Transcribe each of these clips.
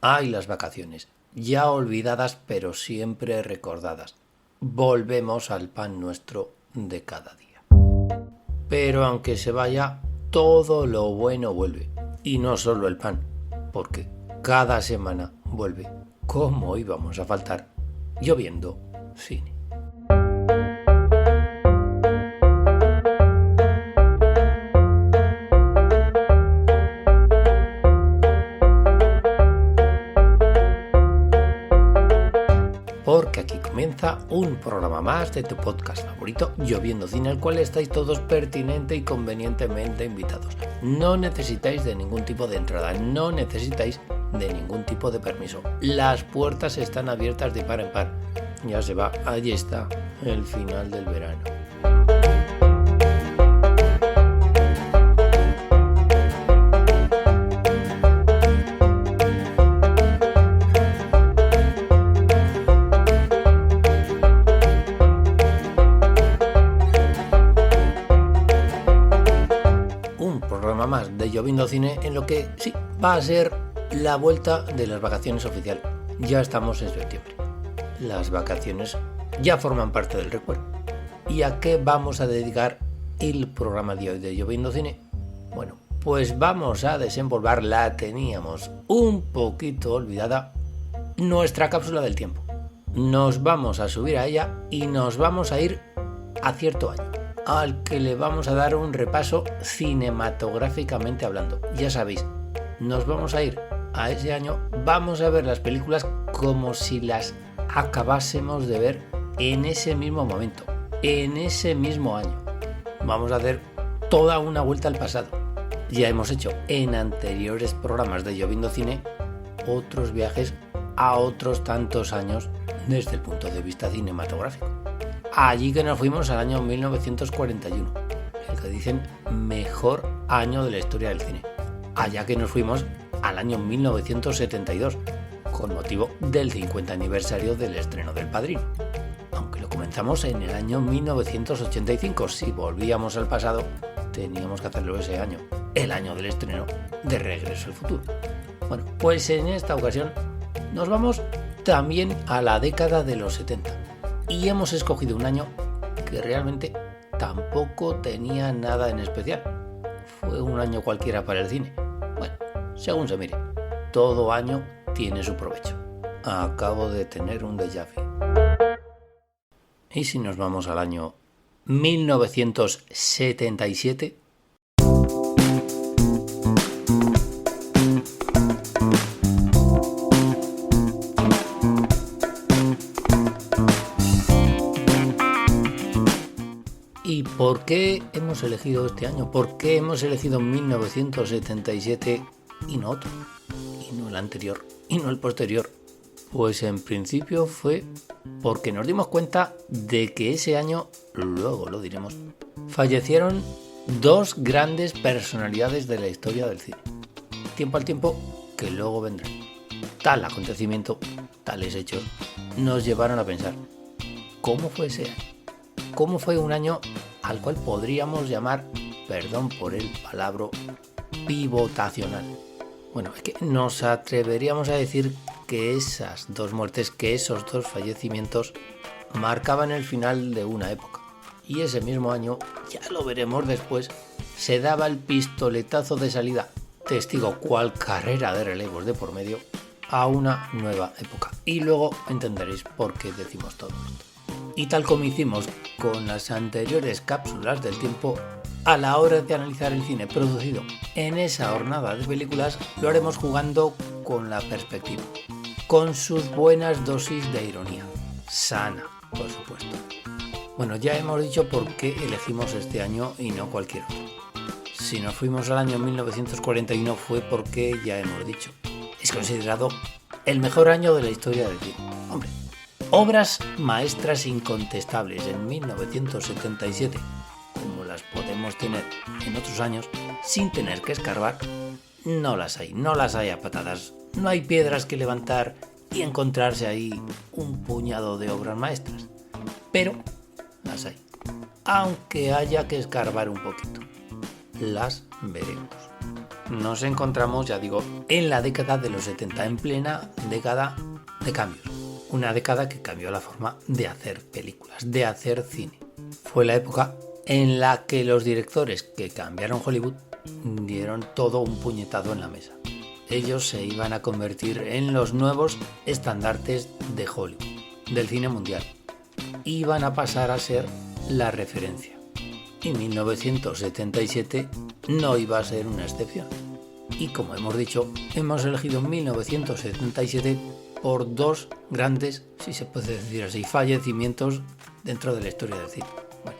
Ay, las vacaciones, ya olvidadas pero siempre recordadas. Volvemos al pan nuestro de cada día. Pero aunque se vaya, todo lo bueno vuelve. Y no solo el pan, porque cada semana vuelve. ¿Cómo íbamos a faltar? Lloviendo cine. Porque aquí comienza un programa más de tu podcast favorito, Lloviendo Cine, al cual estáis todos pertinente y convenientemente invitados. No necesitáis de ningún tipo de entrada, no necesitáis de ningún tipo de permiso. Las puertas están abiertas de par en par. Ya se va, allí está, el final del verano. Más de Lloviendo Cine, en lo que sí va a ser la vuelta de las vacaciones oficial. Ya estamos en septiembre. Las vacaciones ya forman parte del recuerdo. ¿Y a qué vamos a dedicar el programa de hoy de Lloviendo Cine? Bueno, pues vamos a desenvolver, la teníamos un poquito olvidada, nuestra cápsula del tiempo. Nos vamos a subir a ella y nos vamos a ir a cierto año, al que le vamos a dar un repaso cinematográficamente hablando. Ya sabéis, nos vamos a ir a ese año, vamos a ver las películas como si las acabásemos de ver en ese mismo momento, en ese mismo año. Vamos a hacer toda una vuelta al pasado. Ya hemos hecho en anteriores programas de Lloviendo Cine otros viajes a otros tantos años desde el punto de vista cinematográfico. Allí que nos fuimos al año 1941, el que dicen mejor año de la historia del cine. Allá que nos fuimos al año 1972, con motivo del 50 aniversario del estreno del Padrino. Aunque lo comenzamos en el año 1985, si volvíamos al pasado, teníamos que hacerlo ese año, el año del estreno de Regreso al Futuro. Bueno, pues en esta ocasión nos vamos también a la década de los 70. Y hemos escogido un año que realmente tampoco tenía nada en especial. Fue un año cualquiera para el cine. Bueno, según se mire, todo año tiene su provecho. Acabo de tener un déjà vu. ¿Y si nos vamos al año 1977? ¿Y por qué hemos elegido este año? ¿Por qué hemos elegido 1977 y no otro? Y no el anterior, y no el posterior. Pues en principio fue porque nos dimos cuenta de que ese año, luego lo diremos, fallecieron dos grandes personalidades de la historia del cine. Tiempo al tiempo que luego vendrán. Tal acontecimiento, tales hechos, nos llevaron a pensar, ¿cómo fue ese año? ¿Cómo fue un año al cual podríamos llamar, perdón por el palabra, pivotacional? Bueno, es que nos atreveríamos a decir que esas dos muertes, que esos dos fallecimientos marcaban el final de una época. Y ese mismo año, ya lo veremos después, se daba el pistoletazo de salida, testigo cual carrera de relevos de por medio, a una nueva época. Y luego entenderéis por qué decimos todo esto. Y tal como hicimos con las anteriores cápsulas del tiempo, a la hora de analizar el cine producido en esa jornada de películas, lo haremos jugando con la perspectiva, con sus buenas dosis de ironía, sana, por supuesto. Bueno, ya hemos dicho por qué elegimos este año y no cualquier otro. Si nos fuimos al año 1941 fue porque, ya hemos dicho, es considerado el mejor año de la historia del cine. Hombre, obras maestras incontestables en 1977, como las podemos tener en otros años, sin tener que escarbar, no las hay a patadas. No hay piedras que levantar y encontrarse ahí un puñado de obras maestras. Pero las hay, aunque haya que escarbar un poquito. Las veremos. nos encontramos, ya digo, en la década de los 70, en plena década de cambios. Una década que cambió la forma de hacer películas, de hacer cine. Fue la época en la que los directores que cambiaron Hollywood dieron todo un puñetazo en la mesa. Ellos se iban a convertir en los nuevos estandartes de Hollywood, del cine mundial. Iban a pasar a ser la referencia. Y 1977 no iba a ser una excepción. Y como hemos dicho, hemos elegido 1977 por dos grandes, si se puede decir así, fallecimientos dentro de la historia del cine. Bueno,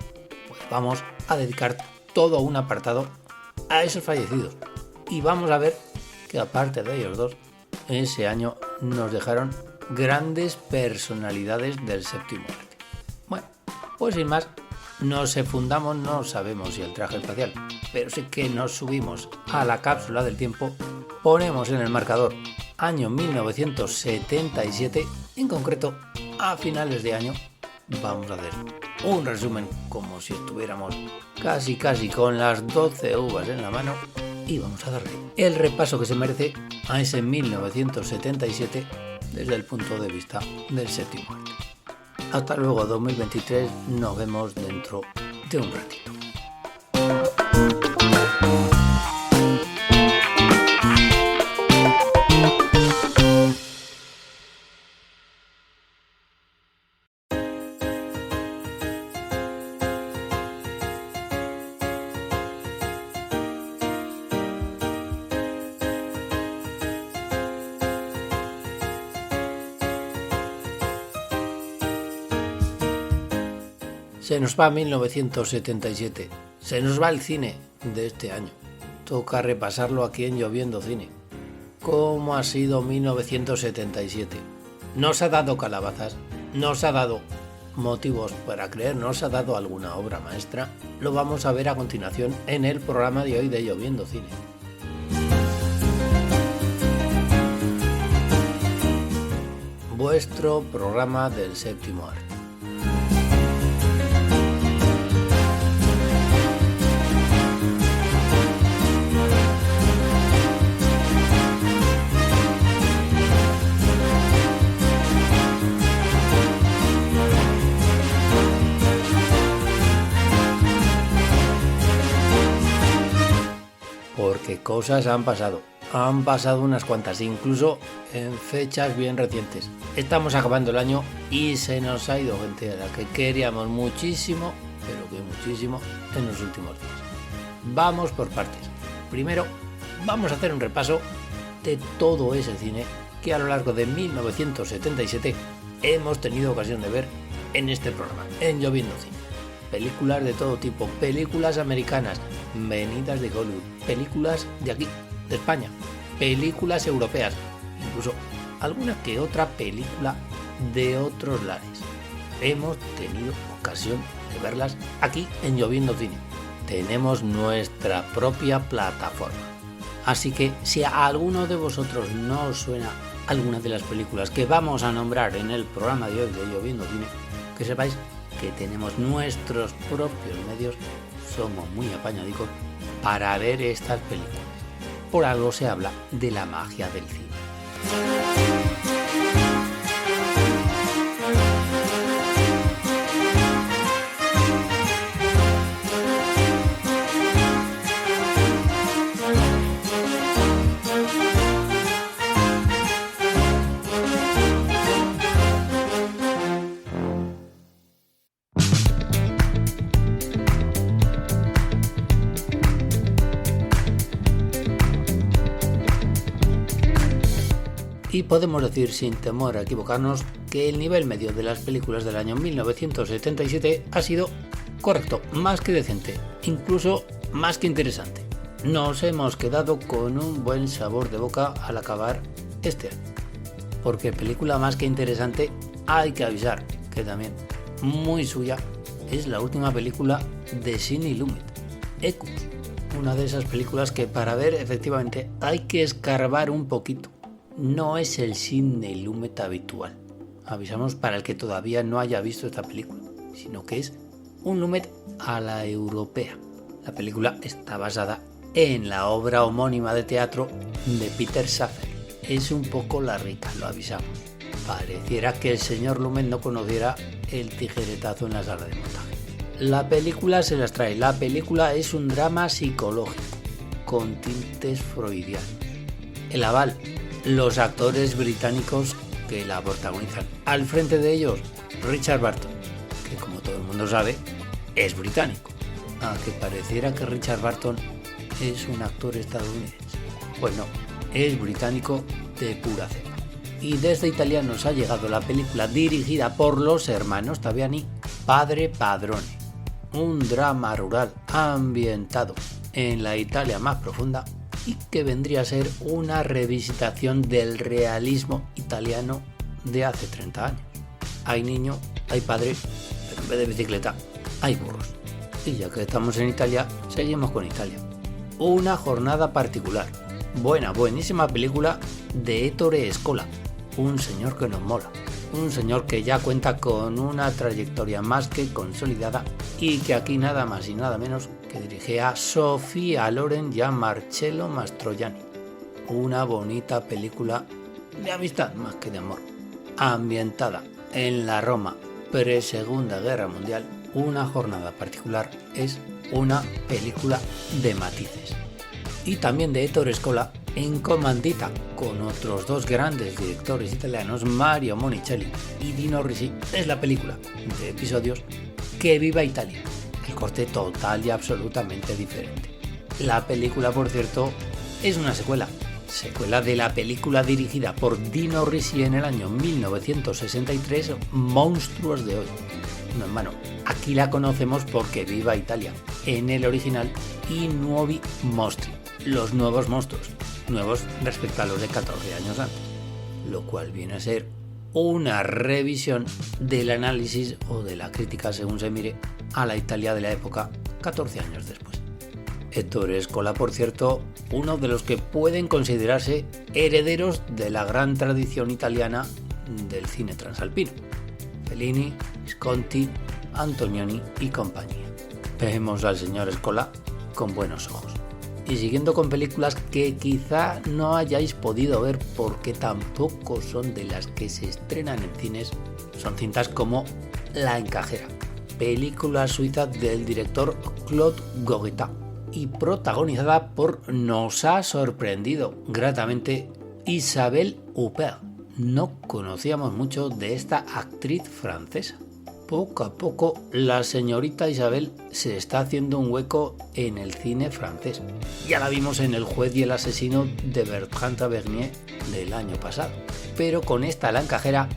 pues vamos a dedicar todo un apartado a esos fallecidos. Y vamos a ver que aparte de ellos dos, ese año nos dejaron grandes personalidades del séptimo arte. Bueno, pues sin más, nos fundamos, no sabemos si el traje espacial, pero sí que nos subimos a la cápsula del tiempo, ponemos en el marcador año 1977, en concreto a finales de año. Vamos a hacer un resumen como si estuviéramos casi con las 12 uvas en la mano y vamos a darle el repaso que se merece a ese 1977 desde el punto de vista del séptimo arte. Hasta luego 2023, nos vemos dentro de un ratito. Se nos va 1977, se nos va el cine de este año. Toca repasarlo aquí en Lloviendo Cine. ¿Cómo ha sido 1977? Nos ha dado calabazas, nos ha dado motivos para creer, nos ha dado alguna obra maestra. Lo vamos a ver a continuación en el programa de hoy de Lloviendo Cine. Vuestro programa del séptimo arte. Porque cosas han pasado unas cuantas, incluso en fechas bien recientes. Estamos acabando el año y se nos ha ido gente a la que queríamos muchísimo, pero que muchísimo, en los últimos días. Vamos por partes. Primero, vamos a hacer un repaso de todo ese cine que a lo largo de 1977 hemos tenido ocasión de ver en este programa, en Lloviendo Cine. Películas de todo tipo, películas americanas, venidas de Hollywood, películas de aquí, de España, películas europeas, incluso alguna que otra película de otros lares. Hemos tenido ocasión de verlas aquí en Lloviendo Cine. Tenemos nuestra propia plataforma. Así que si a alguno de vosotros no os suena alguna de las películas que vamos a nombrar en el programa de hoy de Lloviendo Cine, que sepáis que tenemos nuestros propios medios, somos muy apañadicos para ver estas películas. Por algo se habla de la magia del cine. Y podemos decir sin temor a equivocarnos que el nivel medio de las películas del año 1977 ha sido correcto, más que decente, incluso más que interesante. Nos hemos quedado con un buen sabor de boca al acabar este año. Porque película más que interesante, hay que avisar que también muy suya es la última película de Sidney Lumet, Equus, una de esas películas que para ver efectivamente hay que escarbar un poquito. No es el Sidney Lumet habitual. Avisamos para el que todavía no haya visto esta película, sino que es un Lumet a la europea. La película está basada en la obra homónima de teatro de Peter Shaffer. Es un poco larguita, lo avisamos. Pareciera que el señor Lumet no conociera el tijeretazo en la sala de montaje. La película se las trae. La película es un drama psicológico con tintes freudianos. El aval, los actores británicos que la protagonizan. Al frente de ellos, Richard Burton, que como todo el mundo sabe, es británico. Aunque pareciera que Richard Burton es un actor estadounidense. Pues no, es británico de pura cepa. Y desde Italia nos ha llegado la película dirigida por los hermanos Taviani, Padre Padrone. Un drama rural ambientado en la Italia más profunda y que vendría a ser una revisitación del realismo italiano de hace 30 años. Hay niño, hay padre, pero en vez de bicicleta hay burros. Y ya que estamos en Italia, seguimos con Italia. Una jornada particular. Buenísima película de Ettore Scola, un señor que nos mola. Un señor que ya cuenta con una trayectoria más que consolidada y que aquí nada más y nada menos que dirige a Sofía Loren y a Marcello Mastroianni. Una bonita película de amistad más que de amor. Ambientada en la Roma pre-Segunda Guerra Mundial, Una jornada particular es una película de matices. Y también de Ettore Scola, en comandita con otros dos grandes directores italianos, Mario Monicelli y Dino Risi, es la película de episodios Que viva Italia, el corte total y absolutamente diferente. La película, por cierto, es una secuela de la película dirigida por Dino Risi en el año 1963, Monstruos de hoy. No, hermano, aquí la conocemos porque Viva Italia, en el original, y Nuovi Mostri, los nuevos monstruos, nuevos respecto a los de 14 años antes, lo cual viene a ser una revisión del análisis o de la crítica, según se mire, a la Italia de la época 14 años después. Ettore Scola, por cierto, uno de los que pueden considerarse herederos de la gran tradición italiana del cine transalpino. Fellini, Visconti, Antonioni y compañía. Vemos al señor Scola con buenos ojos. Y siguiendo con películas que quizá no hayáis podido ver porque tampoco son de las que se estrenan en cines, son cintas como La encajera, película suiza del director Claude Goguetá y protagonizada por, nos ha sorprendido gratamente, Isabelle Huppert. No conocíamos mucho de esta actriz francesa. Poco a poco la señorita Isabelle se está haciendo un hueco en el cine francés. Ya la vimos en El juez y el asesino de Bertrand Tavernier del año pasado. Pero con esta La encajera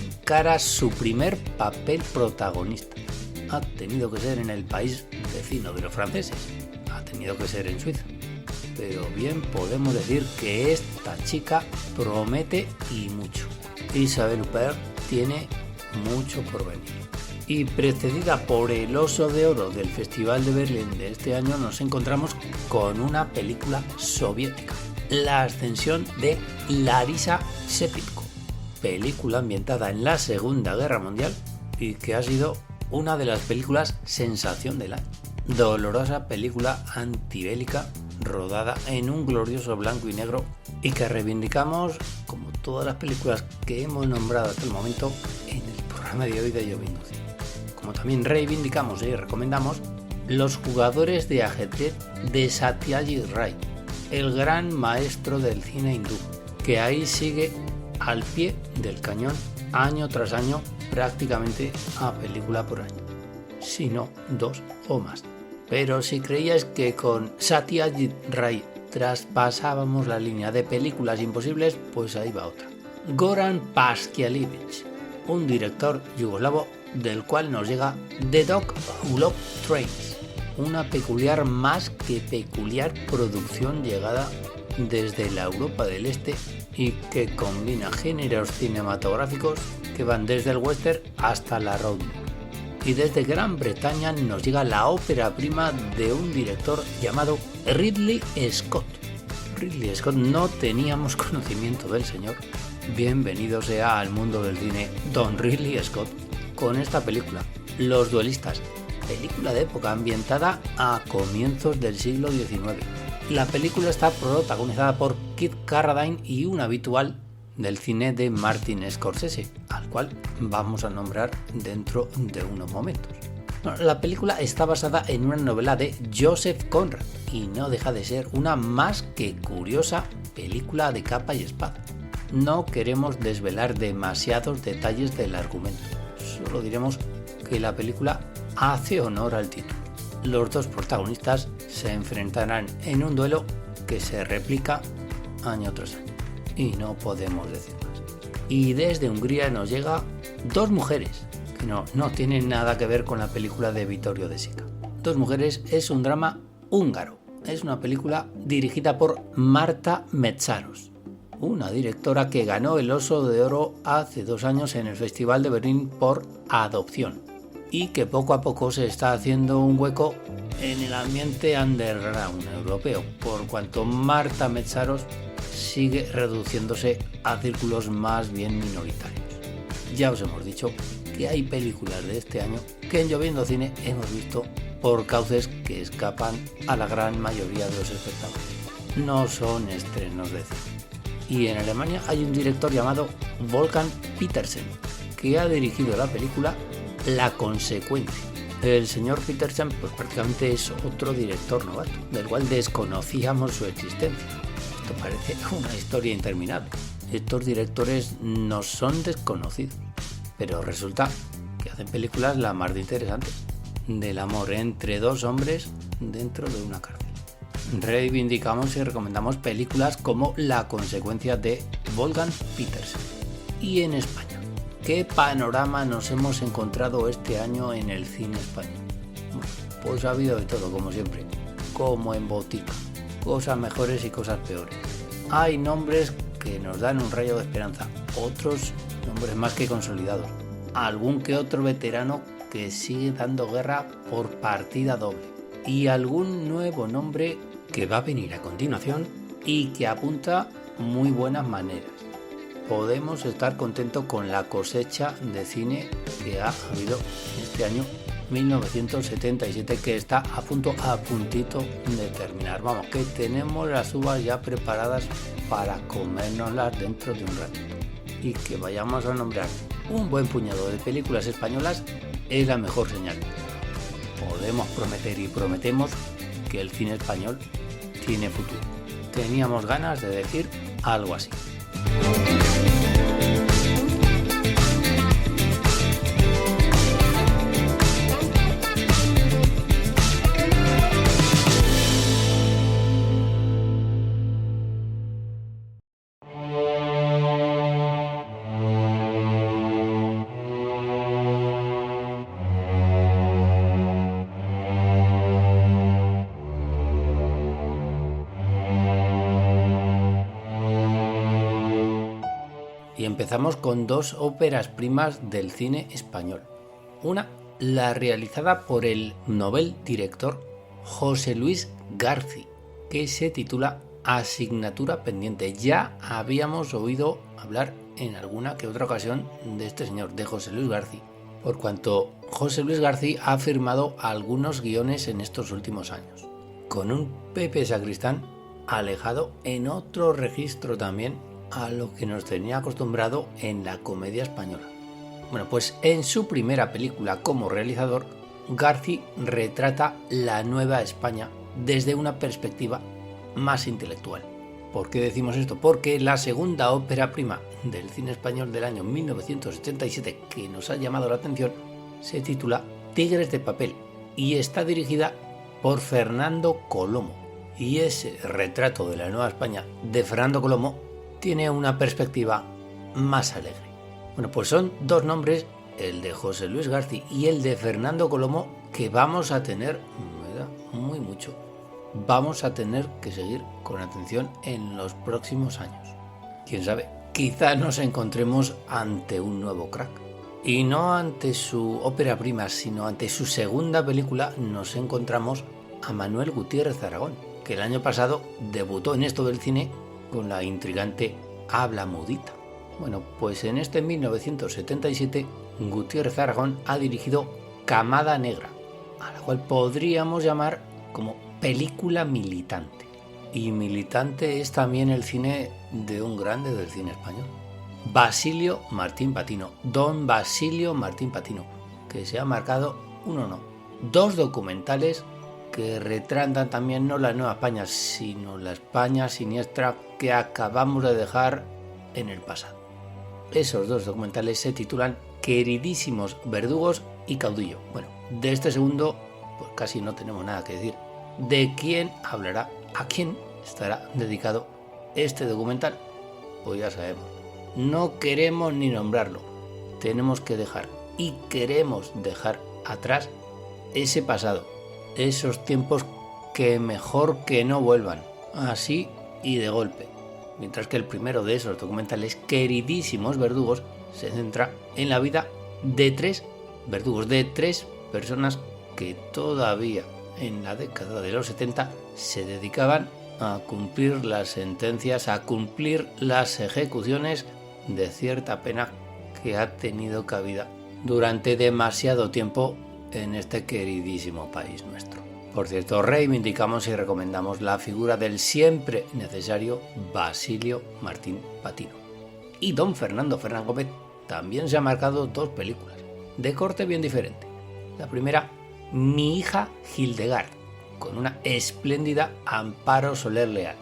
encara su primer papel protagonista. Ha tenido que ser en el país vecino de los franceses. Ha tenido que ser en Suiza. Pero bien podemos decir que esta chica promete y mucho. Isabelle Huppert tiene mucho por venir. Y precedida por el Oso de Oro del Festival de Berlín de este año, nos encontramos con una película soviética, La ascensión de Larisa Shepitko, película ambientada en la Segunda Guerra Mundial y que ha sido una de las películas sensación del año. Dolorosa película antibélica rodada en un glorioso blanco y negro y que reivindicamos, como todas las películas que hemos nombrado hasta el momento en el programa de hoy de Lloviendo Cine. Como también reivindicamos y recomendamos Los jugadores de ajedrez de Satyajit Ray, el gran maestro del cine hindú, que ahí sigue al pie del cañón año tras año, prácticamente a película por año, si no 2 o más. Pero si creíais que con Satyajit Ray traspasábamos la línea de películas imposibles, pues ahí va otra. Goran Paskialevich, un director yugoslavo del cual nos llega The Dog Who Loved Trains, una peculiar más que peculiar producción llegada desde la Europa del Este y que combina géneros cinematográficos que van desde el western hasta la road movie. Y desde Gran Bretaña nos llega la ópera prima de un director llamado Ridley Scott. Ridley Scott, no teníamos conocimiento del señor. Bienvenido sea al mundo del cine Don Ridley Scott con esta película, Los duelistas, película de época ambientada a comienzos del siglo XIX, La película está protagonizada por Kit Carradine y un habitual del cine de Martin Scorsese, al cual vamos a nombrar dentro de unos momentos. La película está basada en una novela de Joseph Conrad y no deja de ser una más que curiosa película de capa y espada. No queremos desvelar demasiados detalles del argumento, solo diremos que la película hace honor al título. Los dos protagonistas se enfrentarán en un duelo que se replica año tras año, y no podemos decir más. Y desde Hungría nos llega Dos mujeres, que no tienen nada que ver con la película de Vittorio De Sica. Dos mujeres es un drama húngaro, es una película dirigida por Marta Metsáros, una directora que ganó el Oso de Oro hace 2 años en el Festival de Berlín por Adopción, y que poco a poco se está haciendo un hueco en el ambiente underground europeo, por cuanto Marta Metsáros sigue reduciéndose a círculos más bien minoritarios. Ya os hemos dicho que hay películas de este año que en Lloviendo Cine hemos visto por cauces que escapan a la gran mayoría de los espectadores. No son estrenos de cine. Y en Alemania hay un director llamado Wolfgang Petersen, que ha dirigido la película La Consecuencia. El señor Petersen pues prácticamente es otro director novato, del cual desconocíamos su existencia. Esto parece una historia interminable. Estos directores no son desconocidos, pero resulta que hacen películas la más de interesantes, del amor entre dos hombres dentro de una cárcel. Reivindicamos y recomendamos películas como La Consecuencia de Wolfgang Petersen. Y en España, ¿qué panorama nos hemos encontrado este año en el cine español? Pues ha habido de todo, como siempre, como en botica, cosas mejores y cosas peores. Hay nombres que nos dan un rayo de esperanza, otros nombres más que consolidados, algún que otro veterano que sigue dando guerra por partida doble, y algún nuevo nombre que va a venir a continuación y que apunta muy buenas maneras. Podemos estar contentos con la cosecha de cine que ha habido este año 1977, que está a puntito de terminar. Vamos, que tenemos las uvas ya preparadas para comérnoslas dentro de un ratito. Y que vayamos a nombrar un buen puñado de películas españolas es la mejor señal. Podemos prometer y prometemos que el cine español tiene futuro. Teníamos ganas de decir algo así. Y empezamos con dos óperas primas del cine español. Una, la realizada por el novel director José Luis García, que se titula Asignatura pendiente. Ya habíamos oído hablar en alguna que otra ocasión de este señor, de José Luis García, por cuanto José Luis García ha firmado algunos guiones en estos últimos años, con un Pepe Sacristán alejado en otro registro también a lo que nos tenía acostumbrado en la comedia española. Bueno, pues en su primera película como realizador, García retrata la Nueva España desde una perspectiva más intelectual. ¿Por qué decimos esto? Porque la segunda ópera prima del cine español del año 1977 que nos ha llamado la atención se titula Tigres de papel y está dirigida por Fernando Colomo. Y ese retrato de la Nueva España de Fernando Colomo tiene una perspectiva más alegre. Bueno, pues son dos nombres, el de José Luis García y el de Fernando Colomo, que vamos a tener, muy mucho. Vamos a tener que seguir con atención en los próximos años. Quién sabe, quizá nos encontremos ante un nuevo crack. Y no ante su ópera prima, sino ante su segunda película nos encontramos a Manuel Gutiérrez Aragón, que el año pasado debutó en esto del cine con la intrigante Habla Mudita. Bueno, pues en este 1977 Gutiérrez Aragón ha dirigido Camada Negra, a la cual podríamos llamar como película militante. y militante es también el cine de un grande del cine español, Basilio Martín Patino, don Basilio Martín Patino, que se ha marcado dos documentales que retratan también no la Nueva España, sino la España siniestra que acabamos de dejar en el pasado. Esos dos documentales se titulan Queridísimos verdugos y Caudillo. Bueno, de este segundo pues casi no tenemos nada que decir. ¿De quién hablará? ¿A quién estará dedicado este documental? Pues ya sabemos. No queremos ni nombrarlo. Tenemos que dejar y queremos dejar atrás ese pasado, esos tiempos que mejor que no vuelvan, así y de golpe. Mientras que el primero de esos documentales, Queridísimos verdugos, se centra en la vida de 3 verdugos, de 3 personas que todavía en la década de los 70 se dedicaban a cumplir las sentencias, a cumplir las ejecuciones de cierta pena que ha tenido cabida durante demasiado tiempo en este queridísimo país nuestro. Por cierto, reivindicamos y recomendamos la figura del siempre necesario Basilio Martín Patino. Y don Fernando Fernán Gómez también se ha marcado 2 películas, de corte bien diferente. La primera, Mi hija Hildegard, con una espléndida Amparo Soler Leal.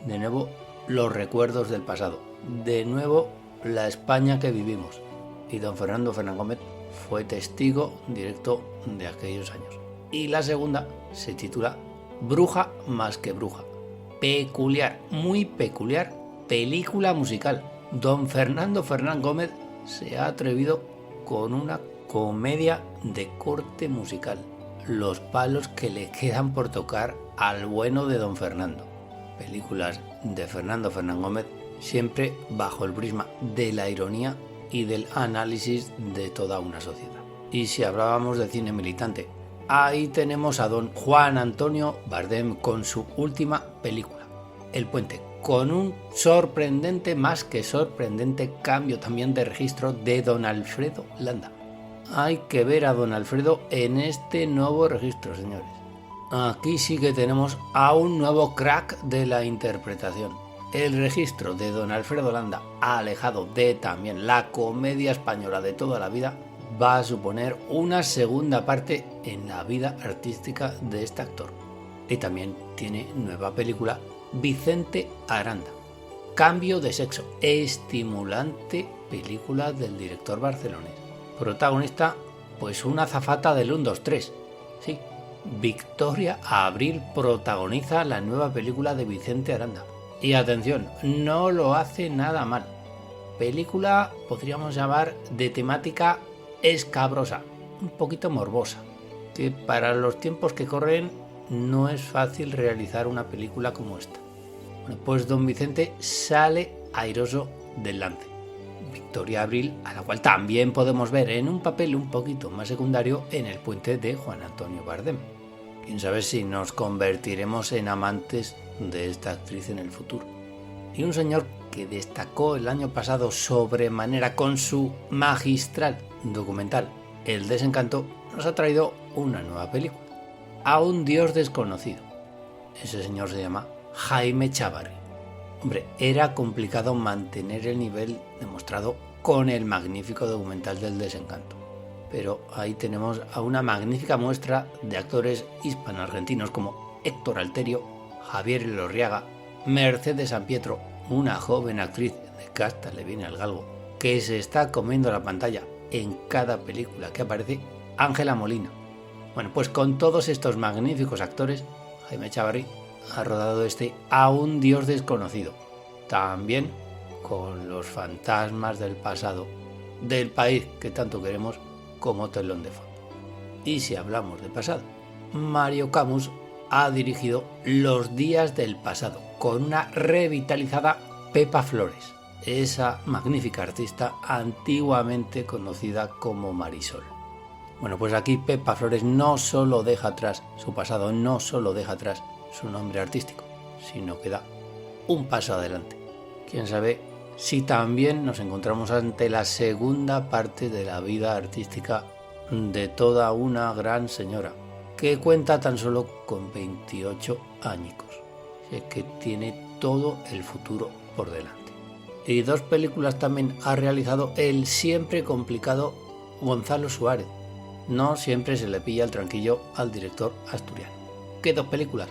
De nuevo, los recuerdos del pasado. De nuevo, la España que vivimos. Y don Fernando Fernán Gómez fue testigo directo de aquellos años. Y la segunda se titula Bruja más que bruja. Peculiar, muy peculiar película musical. Don Fernando Fernán Gómez se ha atrevido con una comedia de corte musical. Los palos que le quedan por tocar al bueno de don Fernando. Películas de Fernando Fernán Gómez siempre bajo el prisma de la ironía y del análisis de toda una sociedad. Y si hablábamos de cine militante, ahí tenemos a don Juan Antonio Bardem con su última película, El Puente, con un sorprendente, más que sorprendente, cambio también de registro de don Alfredo Landa. Hay que ver a don Alfredo en este nuevo registro, señores. Aquí sí que tenemos a un nuevo crack de la interpretación. El registro de don Alfredo Landa, alejado de también la comedia española de toda la vida, va a suponer una segunda parte en la vida artística de este actor. Y también tiene nueva película, Vicente Aranda. Cambio de sexo, estimulante película del director barcelonés. Protagonista, pues una azafata del 1, 2, 3. Sí, Victoria Abril protagoniza la nueva película de Vicente Aranda. Y atención, no lo hace nada mal. Película, podríamos llamar, de temática escabrosa, un poquito morbosa, que para los tiempos que corren no es fácil realizar una película como esta. Bueno, pues don Vicente sale airoso del lance. Victoria Abril, a la cual también podemos ver en un papel un poquito más secundario en El Puente de Juan Antonio Bardem. Quién sabe si nos convertiremos en amantes de esta actriz en el futuro. Y un señor que destacó el año pasado sobremanera con su magistral documental El Desencanto, nos ha traído una nueva película, A un Dios desconocido. Ese señor se llama Jaime Chávarri. Hombre, era complicado mantener el nivel demostrado con el magnífico documental del Desencanto. Pero ahí tenemos a una magnífica muestra de actores hispano-argentinos como Héctor Alterio, Javier Elorriaga, Mercedes Sampietro, una joven actriz de casta le viene al galgo, que se está comiendo la pantalla en cada película que aparece, Ángela Molina. Bueno, pues con todos estos magníficos actores, Jaime Chávarri ha rodado este A un Dios desconocido, también con los fantasmas del pasado, del país que tanto queremos, como telón de fondo. Y si hablamos de pasado, Mario Camus ha dirigido Los días del pasado, con una revitalizada Pepa Flores, esa magnífica artista antiguamente conocida como Marisol. Bueno, pues aquí Pepa Flores no solo deja atrás su pasado, no solo deja atrás su nombre artístico, sino que da un paso adelante. Quién sabe si también nos encontramos ante la segunda parte de la vida artística de toda una gran señora, que cuenta tan solo con 28 añicos. es que tiene todo el futuro por delante. Y 2 películas también ha realizado el siempre complicado Gonzalo Suárez. No siempre se le pilla el tranquillo al director asturiano. ¿Qué 2 películas?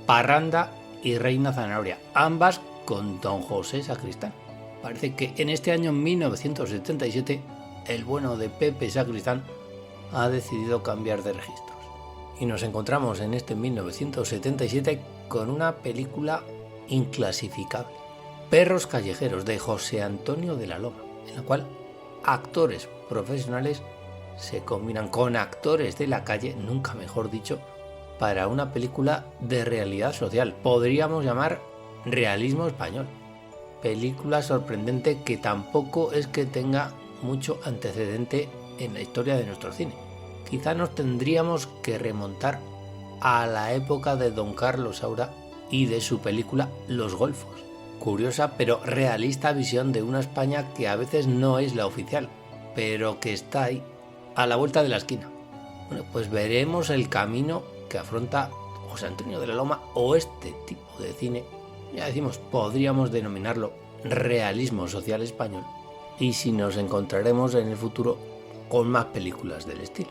Parranda y Reina Zanahoria, ambas con don José Sacristán. Parece que en este año 1977 el bueno de Pepe Sacristán ha decidido cambiar de registros. Y nos encontramos en este 1977 con una película inclasificable, Perros callejeros, de José Antonio de la Loma, en la cual actores profesionales se combinan con actores de la calle, nunca mejor dicho, para una película de realidad social. Podríamos llamar realismo español. Película sorprendente que tampoco es que tenga mucho antecedente en la historia de nuestro cine. Quizá nos tendríamos que remontar a la época de don Carlos Saura y de su película Los Golfos. Curiosa pero realista visión de una España que a veces no es la oficial, pero que está ahí, a la vuelta de la esquina. Bueno, pues veremos el camino que afronta José Antonio de la Loma o este tipo de cine. Ya decimos, podríamos denominarlo realismo social español, y si nos encontraremos en el futuro con más películas del estilo.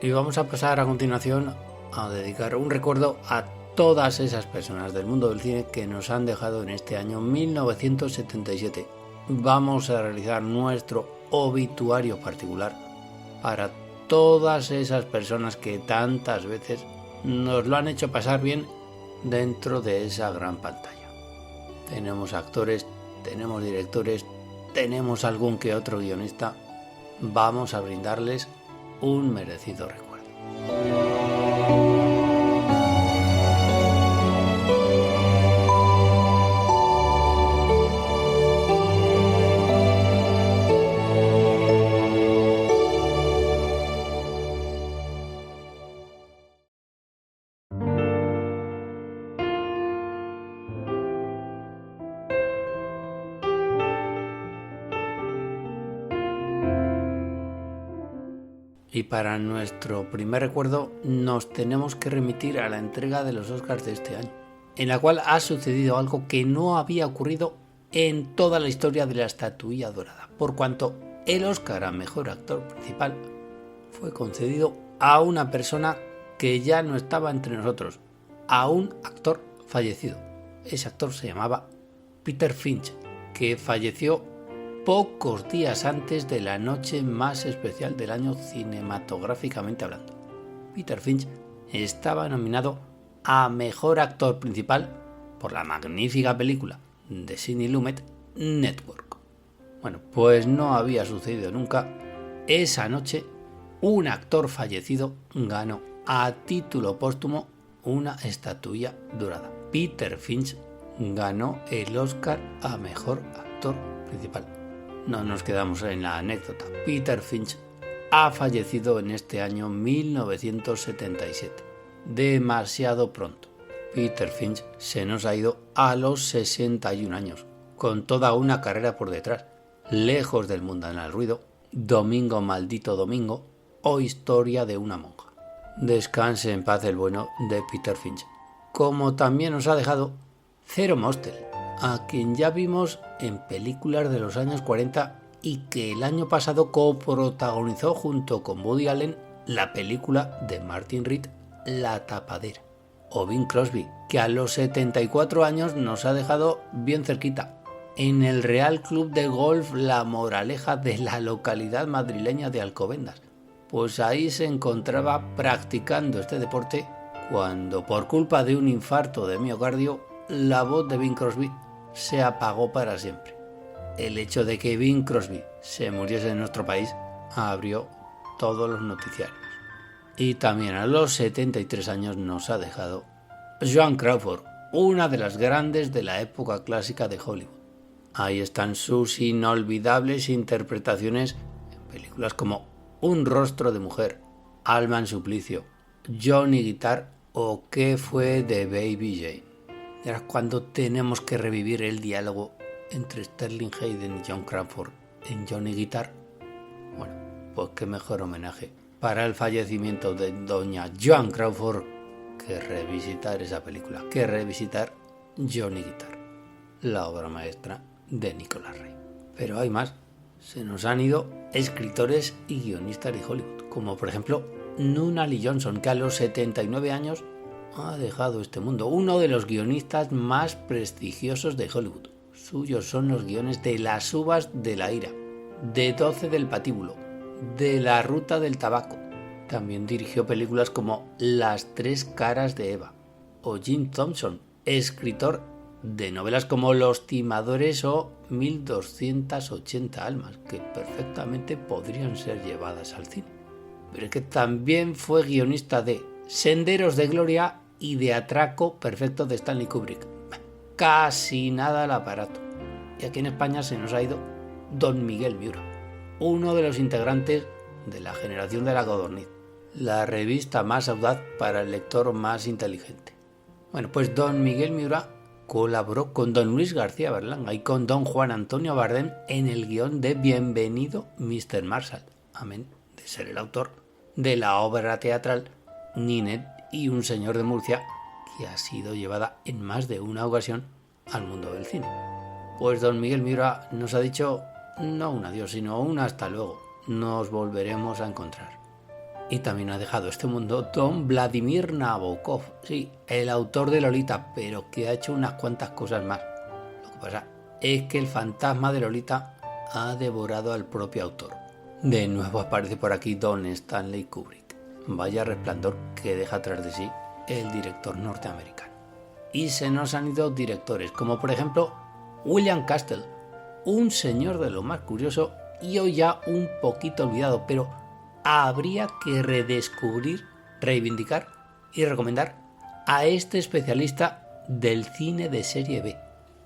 Y vamos a pasar a continuación a dedicar un recuerdo a todas esas personas del mundo del cine que nos han dejado en este año 1977. Vamos a realizar nuestro obituario particular para todas esas personas que tantas veces nos lo han hecho pasar bien dentro de esa gran pantalla. Tenemos actores, tenemos directores, tenemos algún que otro guionista. Vamos a brindarles un merecido recuerdo. Y para nuestro primer recuerdo nos tenemos que remitir a la entrega de los Oscars de este año, en la cual ha sucedido algo que no había ocurrido en toda la historia de la estatuilla dorada, por cuanto el Oscar a Mejor Actor Principal fue concedido a una persona que ya no estaba entre nosotros, a un actor fallecido. Ese actor se llamaba Peter Finch, que falleció pocos días antes de la noche más especial del año cinematográficamente hablando. Peter Finch estaba nominado a Mejor Actor Principal por la magnífica película de Sidney Lumet, Network. Bueno, pues no había sucedido nunca. Esa noche, un actor fallecido ganó a título póstumo una estatuilla dorada. Peter Finch ganó el Oscar a Mejor Actor Principal. No nos quedamos en la anécdota. Peter Finch ha fallecido en este año 1977. Demasiado pronto. Peter Finch se nos ha ido a los 61 años, con toda una carrera por detrás. Lejos del mundanal ruido, Domingo maldito domingo o Historia de una monja. Descanse en paz el bueno de Peter Finch. Como también nos ha dejado Cero Mostel, a quien ya vimos en películas de los años 40 y que el año pasado coprotagonizó junto con Woody Allen la película de Martin Ritt, La tapadera. O Bing Crosby, que a los 74 años nos ha dejado bien cerquita, en el Real Club de Golf La Moraleja de la localidad madrileña de Alcobendas. Pues ahí se encontraba practicando este deporte cuando, por culpa de un infarto de miocardio, la voz de Bing Crosby se apagó para siempre. El hecho de que Bing Crosby se muriese en nuestro país abrió todos los noticiarios. Y también a los 73 años nos ha dejado Joan Crawford, una de las grandes de la época clásica de Hollywood. Ahí están sus inolvidables interpretaciones en películas como Un rostro de mujer, Alma en suplicio, Johnny Guitar o ¿Qué fue de Baby Jane? Era cuando tenemos que revivir el diálogo entre Sterling Hayden y Joan Crawford en Johnny Guitar. Bueno, pues qué mejor homenaje para el fallecimiento de doña Joan Crawford que revisitar esa película, que revisitar Johnny Guitar, la obra maestra de Nicolas Ray. Pero hay más, se nos han ido escritores y guionistas de Hollywood, como por ejemplo Nunnally Johnson, que a los 79 años ha dejado este mundo, uno de los guionistas más prestigiosos de Hollywood. Suyos son los guiones de Las uvas de la ira, de 12 del patíbulo, de La ruta del tabaco. También dirigió películas como Las tres caras de Eva, o Jim Thompson, escritor de novelas como Los timadores o 1280 almas, que perfectamente podrían ser llevadas al cine. Pero es que también fue guionista de Senderos de Gloria y de Atraco Perfecto de Stanley Kubrick. Casi nada al aparato. Y aquí en España se nos ha ido Don Miguel Miura, uno de los integrantes de la generación de la Codorniz, la revista más audaz para el lector más inteligente. Bueno, pues Don Miguel Miura colaboró con Don Luis García Berlanga y con Don Juan Antonio Bardem en el guión de Bienvenido Mr. Marshall, amén de ser el autor de la obra teatral Ninet y un señor de Murcia, que ha sido llevada en más de una ocasión al mundo del cine. Pues Don Miguel Miura nos ha dicho no un adiós, sino un hasta luego. Nos volveremos a encontrar. Y también ha dejado este mundo Don Vladimir Nabokov, sí, el autor de Lolita, pero que ha hecho unas cuantas cosas más. Lo que pasa es que el fantasma de Lolita ha devorado al propio autor. De nuevo aparece por aquí Don Stanley Kubrick. Vaya resplandor que deja tras de sí el director norteamericano. Y se nos han ido directores, como por ejemplo William Castle, un señor de lo más curioso y hoy ya un poquito olvidado, pero habría que redescubrir, reivindicar y recomendar a este especialista del cine de serie B.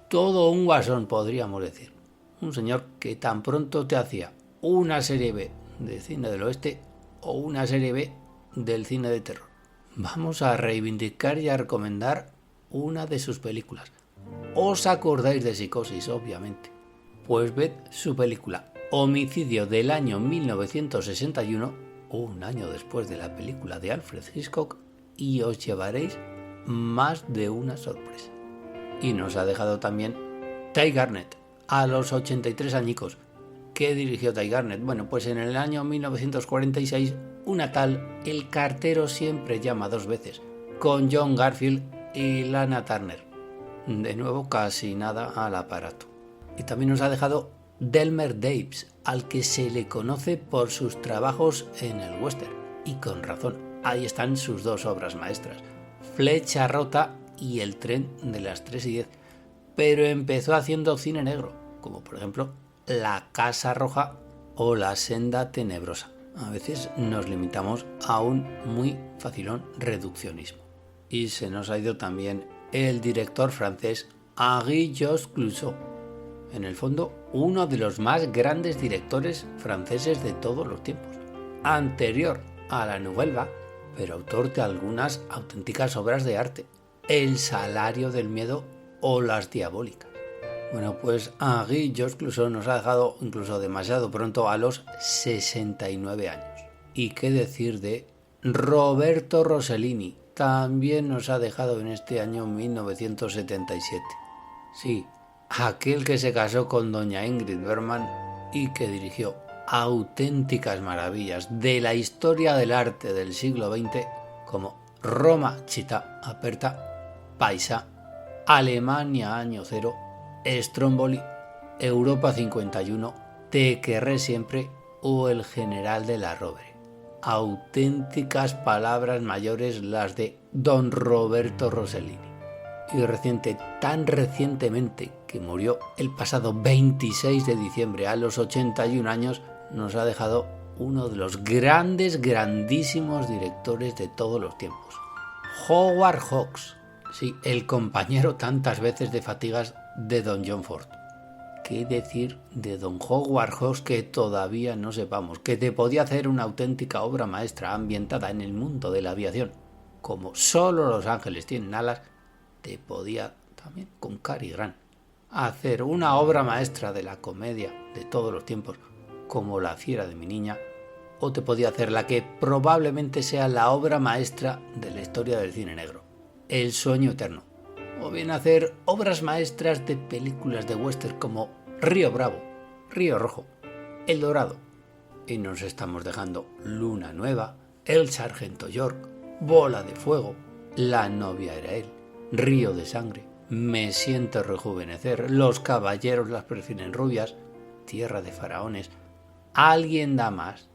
Todo un guasón, podríamos decir. Un señor que tan pronto te hacía una serie B de cine del oeste o una serie B del cine de terror. Vamos a reivindicar y a recomendar una de sus películas. ¿Os acordáis de Psicosis, obviamente? Pues ved su película Homicidio del año 1961, un año después de la película de Alfred Hitchcock, y os llevaréis más de una sorpresa. Y nos ha dejado también Ty Garnett, a los 83 añicos. ¿Qué dirigió Ty Garnett? Bueno, pues en el año 1946, una tal El cartero siempre llama dos veces, con John Garfield y Lana Turner. De nuevo, casi nada al aparato. Y también nos ha dejado Delmer Daves, al que se le conoce por sus trabajos en el western. Y con razón, ahí están sus dos obras maestras, Flecha Rota y El tren de las 3:10. Pero empezó haciendo cine negro, como por ejemplo La Casa Roja o La Senda Tenebrosa. A veces nos limitamos a un muy facilón reduccionismo. Y se nos ha ido también el director francés Henri-Georges Clouzot, en el fondo uno de los más grandes directores franceses de todos los tiempos, anterior a la Nouvelle Vague, pero autor de algunas auténticas obras de arte, El salario del miedo o Las diabólicas. Bueno, pues Henri-Georges Clouzot nos ha dejado incluso demasiado pronto, a los 69 años. ¿Y qué decir de Roberto Rossellini? También nos ha dejado en este año 1977. Sí, aquel que se casó con doña Ingrid Bergman y que dirigió auténticas maravillas de la historia del arte del siglo XX, como Roma Città Aperta, Paisa, Alemania Año Cero, Stromboli, Europa 51, Te querré siempre o El general de la Rovere. Auténticas palabras mayores las de don Roberto Rossellini. Y tan recientemente, que murió el pasado 26 de diciembre a los 81 años, nos ha dejado uno de los grandísimos directores de todos los tiempos, Howard Hawks, sí, el compañero tantas veces de fatigas de don John Ford. ¿Qué decir de don Howard Hawks que todavía no sepamos? Que te podía hacer una auténtica obra maestra ambientada en el mundo de la aviación, como Solo los ángeles tienen alas. Te podía también, con Cary Grant, hacer una obra maestra de la comedia de todos los tiempos, como La fiera de mi niña, o te podía hacer la que probablemente sea la obra maestra de la historia del cine negro, El sueño eterno, o bien hacer obras maestras de películas de western como Río Bravo, Río Rojo, El Dorado. Y nos estamos dejando Luna Nueva, El Sargento York, Bola de Fuego, La novia era él, Río de Sangre, Me siento rejuvenecer, Los caballeros las prefieren rubias, Tierra de faraones, Alguien da más,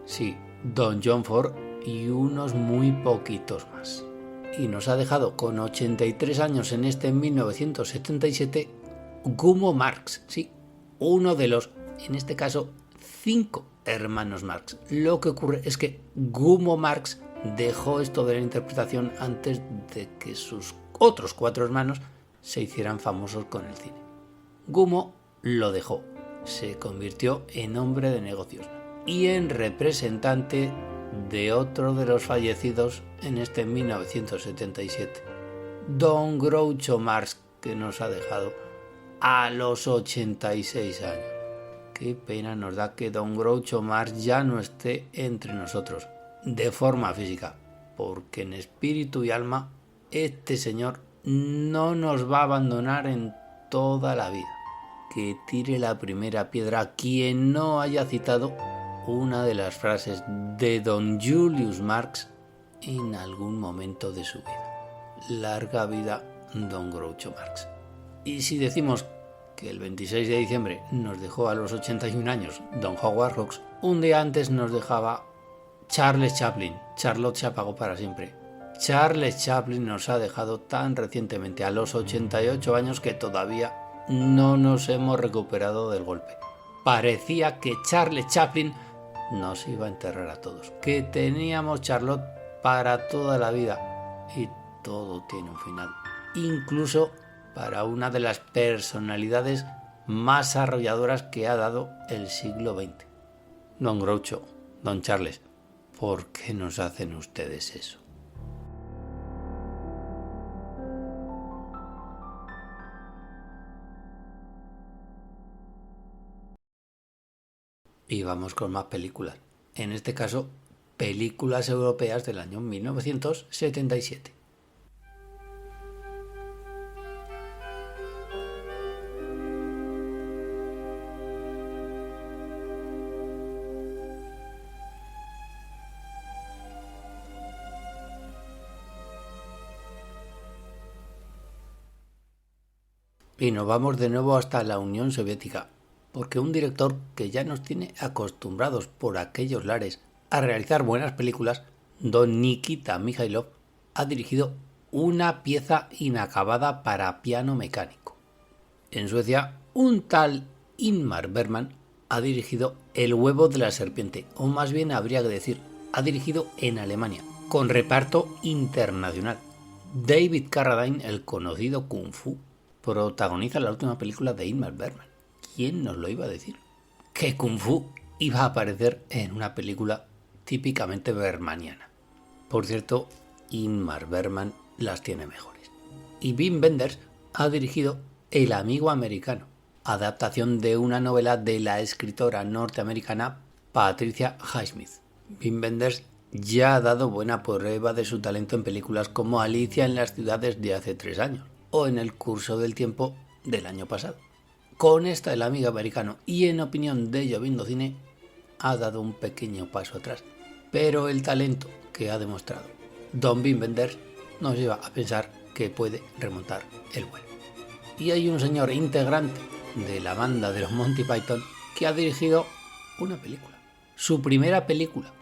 sí, Don John Ford y unos muy poquitos más. Y nos ha dejado con 83 años en este 1977 Gummo Marx, sí, uno de los, en este caso, 5 hermanos Marx. Lo que ocurre es que Gummo Marx dejó esto de la interpretación antes de que sus otros 4 hermanos se hicieran famosos con el cine. Gummo lo dejó, se convirtió en hombre de negocios y en representante de otro de los fallecidos en este 1977, Don Groucho Marx, que nos ha dejado a los 86 años. Qué pena nos da que Don Groucho Marx ya no esté entre nosotros, de forma física, porque en espíritu y alma este señor no nos va a abandonar en toda la vida. Que tire la primera piedra quien no haya citado una de las frases de Don Julius Marx en algún momento de su vida. Larga vida, Don Groucho Marx. Y si decimos que el 26 de diciembre nos dejó a los 81 años Don Howard Hawks, un día antes nos dejaba Charles Chaplin. Charlotte se apagó para siempre. Charles Chaplin nos ha dejado tan recientemente, a los 88 años, que todavía no nos hemos recuperado del golpe. Parecía que Charles Chaplin nos iba a enterrar a todos, que teníamos Charlotte para toda la vida, y todo tiene un final, incluso para una de las personalidades más arrolladoras que ha dado el siglo XX. Don Groucho, Don Charles, ¿por qué nos hacen ustedes eso? Y vamos con más películas. En este caso, películas europeas del año 1977. Y nos vamos de nuevo hasta la Unión Soviética, porque un director que ya nos tiene acostumbrados por aquellos lares a realizar buenas películas, Don Nikita Mikhailov, ha dirigido una pieza inacabada para piano mecánico. En Suecia, un tal Ingmar Bergman ha dirigido El huevo de la serpiente, o más bien habría que decir, ha dirigido en Alemania, con reparto internacional. David Carradine, el conocido Kung Fu, protagoniza la última película de Ingmar Bergman. ¿Quién nos lo iba a decir? Que Kung Fu iba a aparecer en una película típicamente bergmaniana. Por cierto, Ingmar Bergman las tiene mejores. Y Wim Wenders ha dirigido El amigo americano, adaptación de una novela de la escritora norteamericana Patricia Highsmith. Wim Wenders ya ha dado buena prueba de su talento en películas como Alicia en las ciudades de hace 3 años o En el curso del tiempo del año pasado. Con esta El amigo americano, y en opinión de Lloviendo Cine, ha dado un pequeño paso atrás, pero el talento que ha demostrado Don Wim Wenders nos lleva a pensar que puede remontar el vuelo. Y hay un señor integrante de la banda de los Monty Python que ha dirigido una película, su primera película,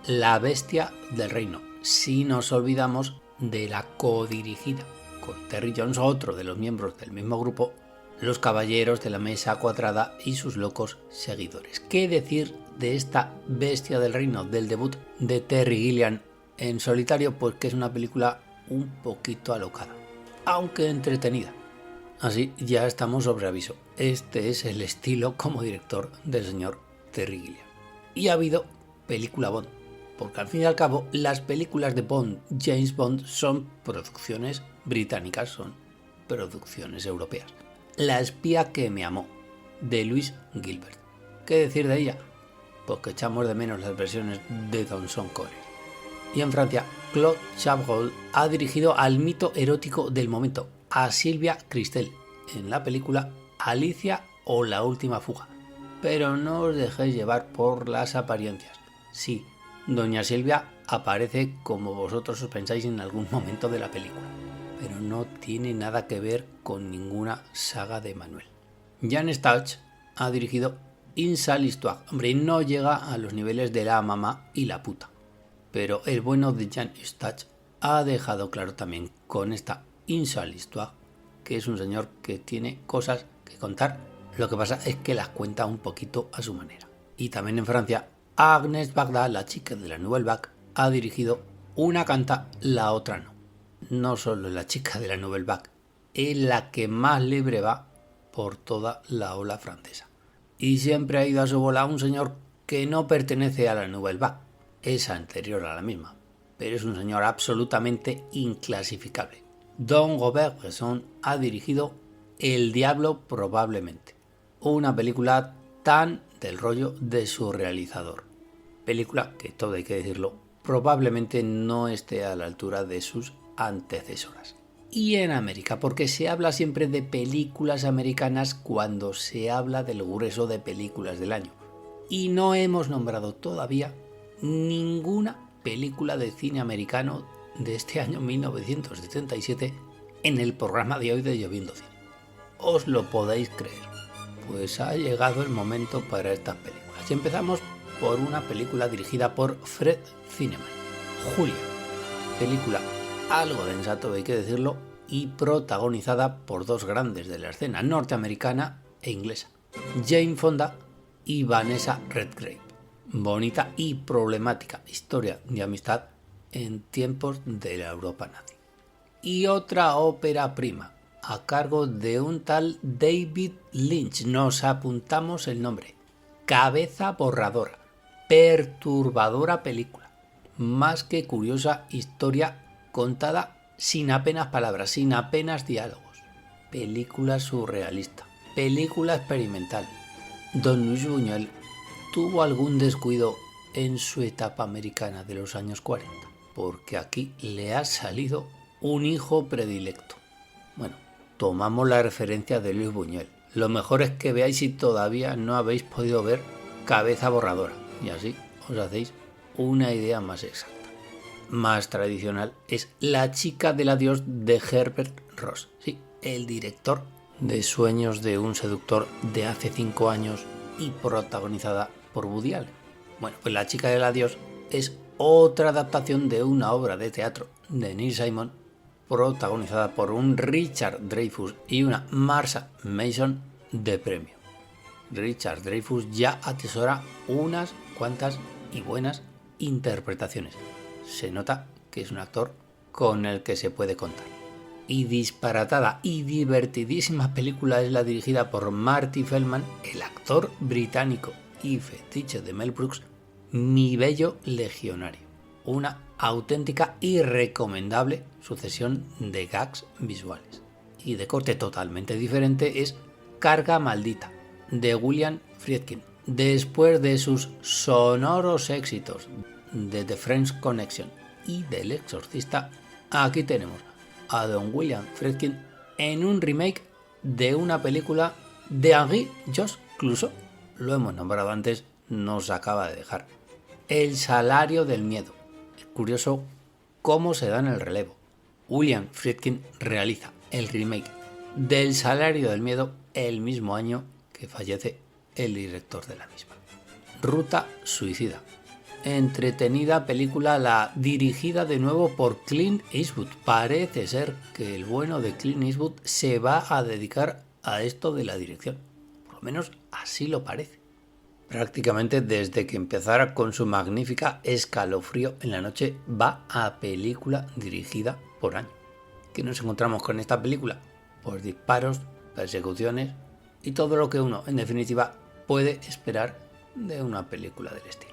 La bestia del reino, si nos olvidamos de la codirigida con Terry Jones, otro de los miembros del mismo grupo, Los caballeros de la mesa cuadrada y sus locos seguidores. ¿Qué decir de esta bestia del reino, del debut de Terry Gilliam en solitario? Pues que es una película un poquito alocada, aunque entretenida. Así ya estamos sobre aviso. Este es el estilo como director del señor Terry Gilliam. Y ha habido película Bond, porque al fin y al cabo las películas de Bond, James Bond, son producciones británicas, son producciones europeas. La espía que me amó, de Louis Gilbert. ¿Qué decir de ella? Pues que echamos de menos las versiones de Don Sean Connery. Y en Francia, Claude Chabrol ha dirigido al mito erótico del momento, a Silvia Cristel en la película Alicia o la última fuga. Pero no os dejéis llevar por las apariencias. Sí, doña Silvia aparece como vosotros os pensáis en algún momento de la película, pero no tiene nada que ver con ninguna saga de Manuel. Jan Stach ha dirigido Une sale histoire. Hombre, no llega a los niveles de La mamá y la puta, pero el bueno de Jan Stach ha dejado claro también con esta Une sale histoire que es un señor que tiene cosas que contar. Lo que pasa es que las cuenta un poquito a su manera. Y también en Francia, Agnès Varda, la chica de la Nouvelle Vague, ha dirigido Una canta, la otra no. No solo la chica de la Nouvelle Vague, es la que más libre va por toda la ola francesa. Y siempre ha ido a su bola un señor que no pertenece a la Nouvelle Vague, es anterior a la misma, pero es un señor absolutamente inclasificable. Don Robert Bresson ha dirigido El diablo probablemente, una película tan del rollo de su realizador. Película que, todo hay que decirlo, probablemente no esté a la altura de sus antecesoras. Y en América, porque se habla siempre de películas americanas cuando se habla del grueso de películas del año. Y no hemos nombrado todavía ninguna película de cine americano de este año 1977 en el programa de hoy de Lloviendo Cine. ¿Os lo podéis creer? Pues ha llegado el momento para estas películas. Y empezamos por una película dirigida por Fred Zinnemann, Julia, película algo densa, todo hay que decirlo, y protagonizada por dos grandes de la escena norteamericana e inglesa, Jane Fonda y Vanessa Redgrave. Bonita y problemática historia de amistad en tiempos de la Europa nazi. Y otra ópera prima, a cargo de un tal David Lynch. Nos apuntamos el nombre. Cabeza borradora. Perturbadora película. Más que curiosa historia contada sin apenas palabras, sin apenas diálogos. Película surrealista. Película experimental. Don Luis Buñuel tuvo algún descuido en su etapa americana de los años 40, porque aquí le ha salido un hijo predilecto. Bueno, tomamos la referencia de Luis Buñuel. Lo mejor es que veáis si todavía no habéis podido ver Cabeza borradora, y así os hacéis una idea más exacta. Más tradicional es La chica del adiós de Herbert Ross, sí, el director de Sueños de un seductor de hace 5 años y protagonizada por Woody Allen. Bueno, pues La chica del adiós es otra adaptación de una obra de teatro de Neil Simon, protagonizada por un Richard Dreyfuss y una Marsha Mason de premio. Richard Dreyfuss ya atesora unas cuantas y buenas interpretaciones. Se nota que es un actor con el que se puede contar. Y disparatada y divertidísima película es la dirigida por Marty Feldman, el actor británico y fetiche de Mel Brooks, Mi bello legionario. Una auténtica y recomendable sucesión de gags visuales. Y de corte totalmente diferente es Carga maldita, de William Friedkin. Después de sus sonoros éxitos de The French Connection y del Exorcista, aquí tenemos a don William Friedkin en un remake de una película de Henri-Georges Clouzot. Lo hemos nombrado antes, nos acaba de dejar. El salario del miedo. Es curioso cómo se da en el relevo. William Friedkin realiza el remake del salario del miedo el mismo año que fallece el director de la misma. Ruta suicida. Entretenida película dirigida de nuevo por Clint Eastwood. Parece ser que el bueno de Clint Eastwood se va a dedicar a esto de la dirección. Por lo menos así lo parece. Prácticamente desde que empezara con su magnífica Escalofrío en la noche va a película dirigida por año. ¿Qué nos encontramos con esta película? Pues disparos, persecuciones y todo lo que uno, en definitiva, puede esperar de una película del estilo.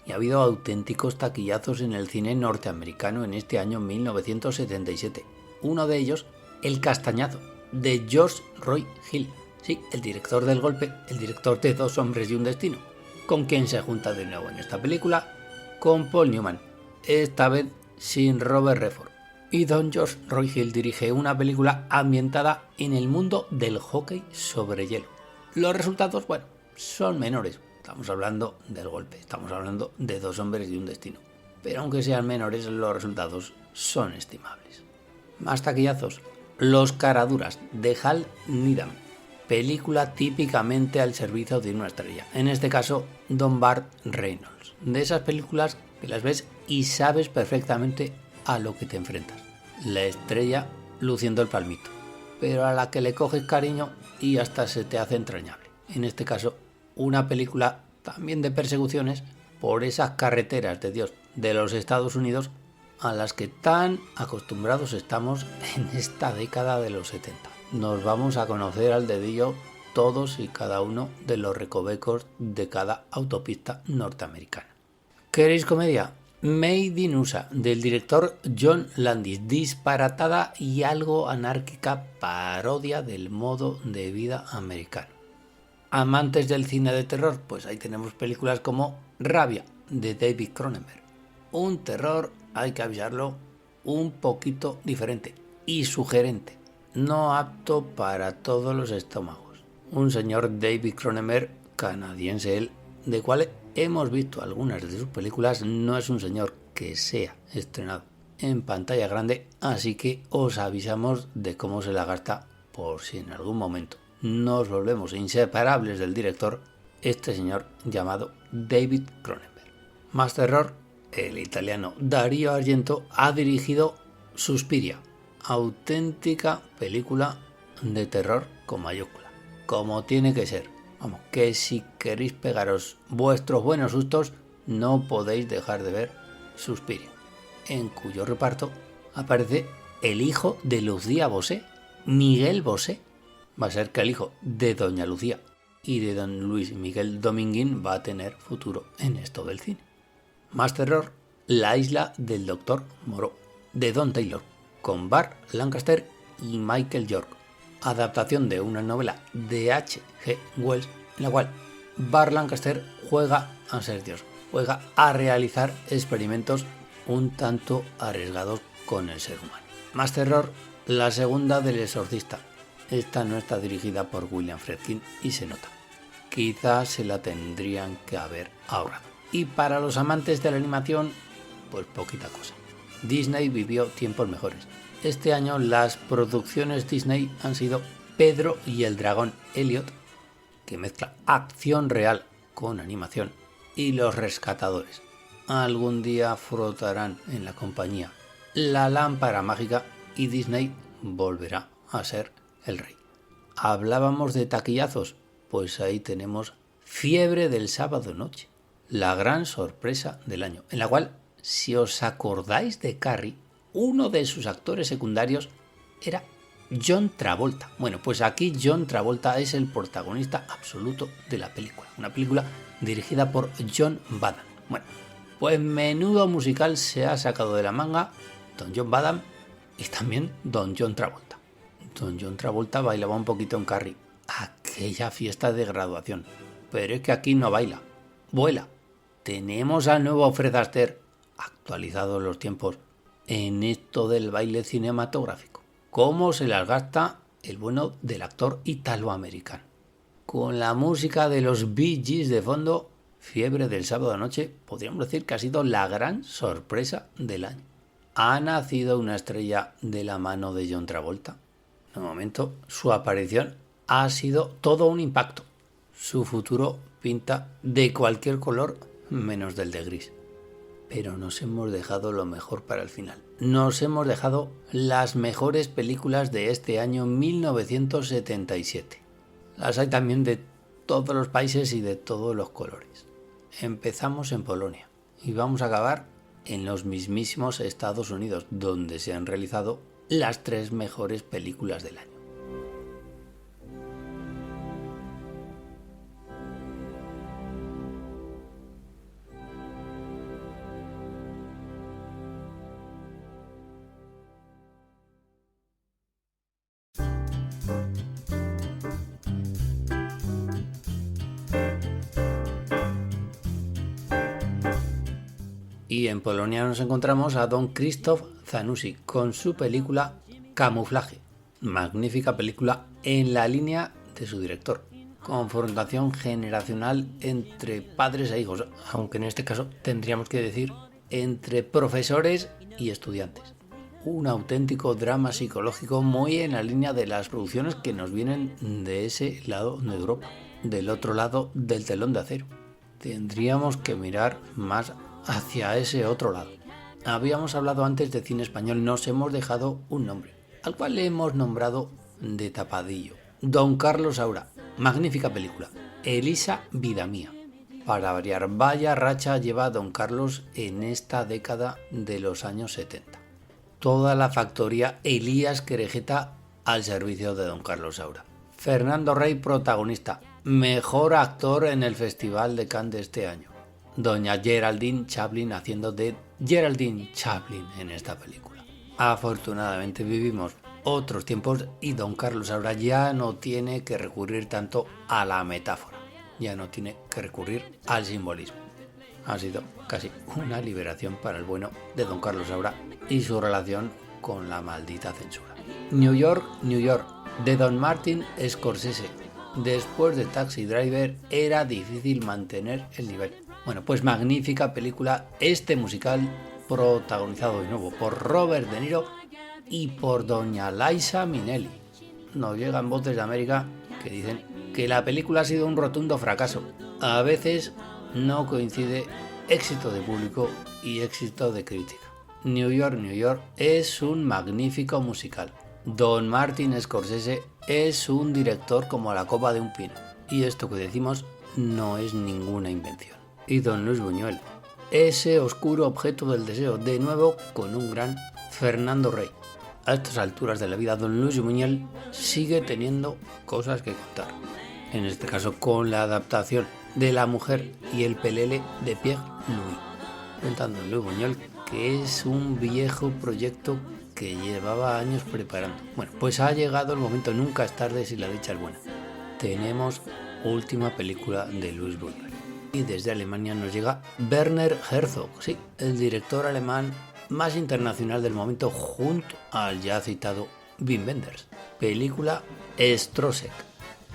Y ha habido auténticos taquillazos en el cine norteamericano en este año 1977. Uno de ellos, El castañazo, de George Roy Hill. Sí, el director del golpe, el director de Dos hombres y un destino, con quien se junta de nuevo en esta película, con Paul Newman, esta vez sin Robert Redford. Y don George Roy Hill dirige una película ambientada en el mundo del hockey sobre hielo. Los resultados, bueno, son menores. Estamos hablando del golpe, estamos hablando de dos hombres y un destino. Pero aunque sean menores, los resultados son estimables. Más taquillazos. Los caraduras de Hal Needham. Película típicamente al servicio de una estrella. En este caso, Don Burt Reynolds. De esas películas que las ves y sabes perfectamente a lo que te enfrentas. La estrella luciendo el palmito, pero a la que le coges cariño y hasta se te hace entrañable. En este caso, una película también de persecuciones por esas carreteras de Dios de los Estados Unidos a las que tan acostumbrados estamos en esta década de los 70. Nos vamos a conocer al dedillo todos y cada uno de los recovecos de cada autopista norteamericana. ¿Queréis comedia? Made in USA, del director John Landis, disparatada y algo anárquica parodia del modo de vida americano. Amantes del cine de terror, pues ahí tenemos películas como Rabia, de David Cronenberg. Un terror, hay que avisarlo, un poquito diferente y sugerente, no apto para todos los estómagos. Un señor David Cronenberg, canadiense él, de cual hemos visto algunas de sus películas, no es un señor que sea estrenado en pantalla grande, así que os avisamos de cómo se la gasta por si en algún momento nos volvemos inseparables del director, este señor llamado David Cronenberg. Más terror, el italiano Dario Argento ha dirigido Suspiria, auténtica película de terror con mayúscula, como tiene que ser. Vamos, que si queréis pegaros vuestros buenos sustos, no podéis dejar de ver Suspiria, en cuyo reparto aparece el hijo de Lucía Bosé, Miguel Bosé. Va a ser que el hijo de doña Lucía y de don Luis Miguel Dominguín va a tener futuro en esto del cine. Más terror, La isla del doctor Moreau, de Don Taylor, con Burt Lancaster y Michael York. Adaptación de una novela de H.G. Wells, en la cual Burt Lancaster juega a ser Dios, juega a realizar experimentos un tanto arriesgados con el ser humano. Más terror, la segunda del exorcista. Esta no está dirigida por William Friedkin y se nota. Quizás se la tendrían que haber ahorrado. Y para los amantes de la animación, pues poquita cosa. Disney vivió tiempos mejores. Este año las producciones Disney han sido Pedro y el dragón Elliot, que mezcla acción real con animación, y Los rescatadores. Algún día frotarán en la compañía la lámpara mágica y Disney volverá a ser el rey. Hablábamos de taquillazos, pues ahí tenemos Fiebre del sábado noche, la gran sorpresa del año, en la cual, si os acordáis de Carrie, uno de sus actores secundarios era John Travolta. Bueno, pues aquí John Travolta es el protagonista absoluto de la película. Una película dirigida por John Badham. Bueno, pues menudo musical se ha sacado de la manga don John Badham y también don John Travolta. Don John Travolta bailaba un poquito en Carrie, aquella fiesta de graduación. Pero es que aquí no baila, vuela. Tenemos al nuevo Fred Astaire, actualizados los tiempos, en esto del baile cinematográfico. ¿Cómo se las gasta el bueno del actor italoamericano? Con la música de los Bee Gees de fondo, Fiebre del sábado noche, podríamos decir que ha sido la gran sorpresa del año. ¿Ha nacido una estrella de la mano de John Travolta? De momento, su aparición ha sido todo un impacto. Su futuro pinta de cualquier color menos del de gris. Pero nos hemos dejado lo mejor para el final. Nos hemos dejado las mejores películas de este año 1977. Las hay también de todos los países y de todos los colores. Empezamos en Polonia y vamos a acabar en los mismísimos Estados Unidos, donde se han realizado las 3 mejores películas del año. Y en Polonia nos encontramos a don Krzysztof Zanussi con su película Camuflaje. Magnífica película en la línea de su director. Confrontación generacional entre padres e hijos, aunque en este caso tendríamos que decir entre profesores y estudiantes. Un auténtico drama psicológico muy en la línea de las producciones que nos vienen de ese lado de Europa, del otro lado del telón de acero. Tendríamos que mirar más hacia ese otro lado. Habíamos hablado antes de cine español, nos hemos dejado un nombre, al cual le hemos nombrado de tapadillo. Don Carlos Saura, magnífica película. Elisa, vida mía. Para variar, vaya racha lleva Don Carlos en esta década de los años 70. Toda la factoría Elías Querejeta al servicio de Don Carlos Saura. Fernando Rey, protagonista, mejor actor en el Festival de Cannes de este año. Doña Geraldine Chaplin haciendo de Geraldine Chaplin en esta película. Afortunadamente vivimos otros tiempos y Don Carlos Saura ya no tiene que recurrir tanto a la metáfora, ya no tiene que recurrir al simbolismo. Ha sido casi una liberación para el bueno de Don Carlos Saura y su relación con la maldita censura. New York, New York, de Don Martin Scorsese. Después de Taxi Driver era difícil mantener el nivel. Bueno, pues magnífica película este musical, protagonizado de nuevo por Robert De Niro y por doña Liza Minnelli. Nos llegan voces de América que dicen que la película ha sido un rotundo fracaso. A veces no coincide éxito de público y éxito de crítica. New York, New York es un magnífico musical. Don Martin Scorsese es un director como la copa de un pino. Y esto que decimos no es ninguna invención. Y Don Luis Buñuel, ese oscuro objeto del deseo, de nuevo con un gran Fernando Rey. A estas alturas de la vida, Don Luis Buñuel sigue teniendo cosas que contar. En este caso con la adaptación de La mujer y el pelele de Pierre Louis. Contando Don Luis Buñuel que es un viejo proyecto que llevaba años preparando. Bueno, pues ha llegado el momento, nunca es tarde si la dicha es buena. Tenemos última película de Luis Buñuel. Y desde Alemania nos llega Werner Herzog, sí, el director alemán más internacional del momento junto al ya citado Wim Wenders. Película Strossek.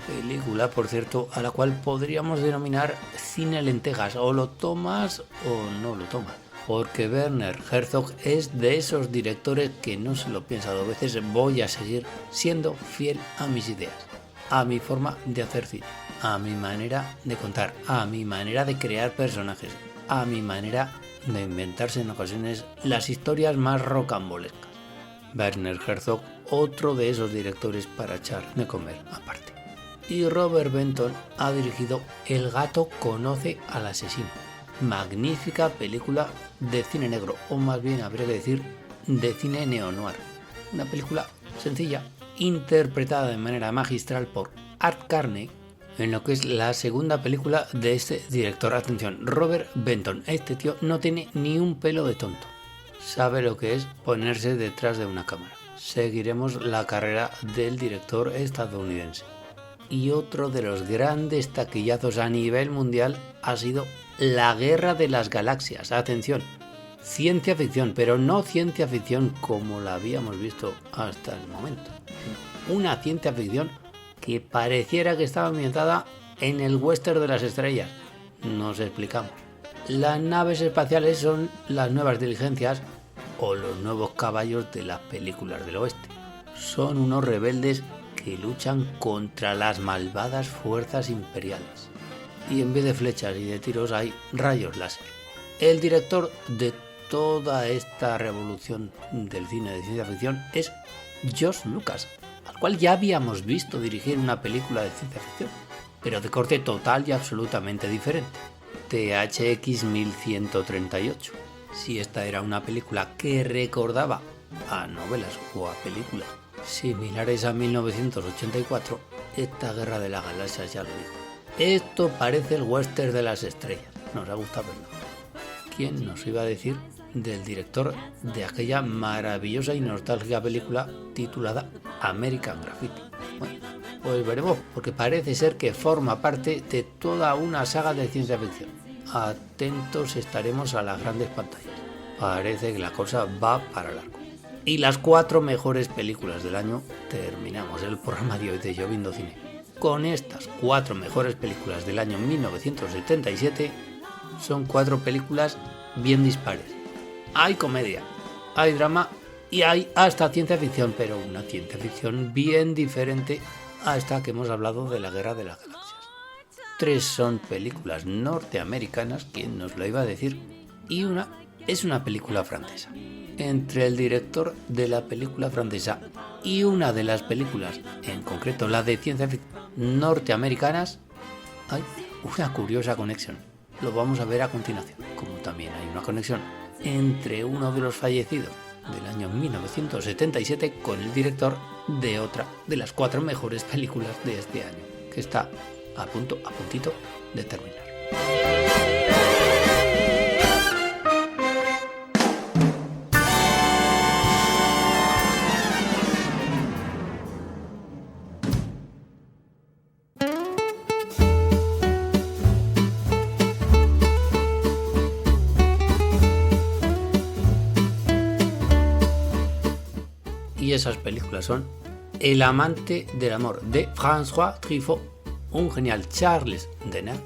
Película, por cierto, a la cual podríamos denominar cine lentejas. O lo tomas o no lo tomas. Porque Werner Herzog es de esos directores que no se lo piensa dos veces. Voy a seguir siendo fiel a mis ideas, a mi forma de hacer cine, a mi manera de contar, a mi manera de crear personajes, a mi manera de inventarse en ocasiones las historias más rocambolescas. Werner Herzog, otro de esos directores para echar de comer aparte. Y Robert Benton ha dirigido El gato conoce al asesino. Magnífica película de cine negro, o más bien habría que decir de cine neo-noir. Una película sencilla, interpretada de manera magistral por Art Carney, en lo que es la segunda película de este director. Atención, Robert Benton, este tío no tiene ni un pelo de tonto. Sabe lo que es ponerse detrás de una cámara. Seguiremos la carrera del director estadounidense. Y otro de los grandes taquillazos a nivel mundial ha sido La guerra de las galaxias. Atención, ciencia ficción, pero no ciencia ficción como la habíamos visto hasta el momento. Una ciencia ficción que pareciera que estaba ambientada en el western de las estrellas. Nos explicamos. Las naves espaciales son las nuevas diligencias o los nuevos caballos de las películas del oeste. Son unos rebeldes que luchan contra las malvadas fuerzas imperiales. Y en vez de flechas y de tiros hay rayos láser. El director de toda esta revolución del cine de ciencia ficción es George Lucas, al cual ya habíamos visto dirigir una película de ciencia ficción, pero de corte total y absolutamente diferente. THX 1138. Si esta era una película que recordaba a novelas o a películas similares a 1984, esta Guerra de las Galaxias ya lo dijo. Esto parece el western de las estrellas. Nos ha gustado verlo. ¿Quién nos iba a decir del director de aquella maravillosa y nostálgica película titulada American Graffiti? Bueno, pues veremos, porque parece ser que forma parte de toda una saga de ciencia ficción. Atentos estaremos a las grandes pantallas. Parece que la cosa va para largo. y las 4 mejores películas del año, terminamos el programa de hoy de Lloviendo Cine. Con estas 4 mejores películas del año 1977, son 4 películas bien dispares. Hay comedia, hay drama y hay hasta ciencia ficción, pero una ciencia ficción bien diferente a esta que hemos hablado de la Guerra de las Galaxias. 3 son películas norteamericanas, ¿quién nos lo iba a decir? Y una es una película francesa. Entre el director de la película francesa y una de las películas, en concreto la de ciencia ficción norteamericanas, hay una curiosa conexión. Lo vamos a ver a continuación, como también hay una conexión entre uno de los fallecidos del año 1977 con el director de otra de las 4 mejores películas de este año, que está a puntito de terminar. Y esas películas son El amante del amor de François Truffaut, un genial Charles Denner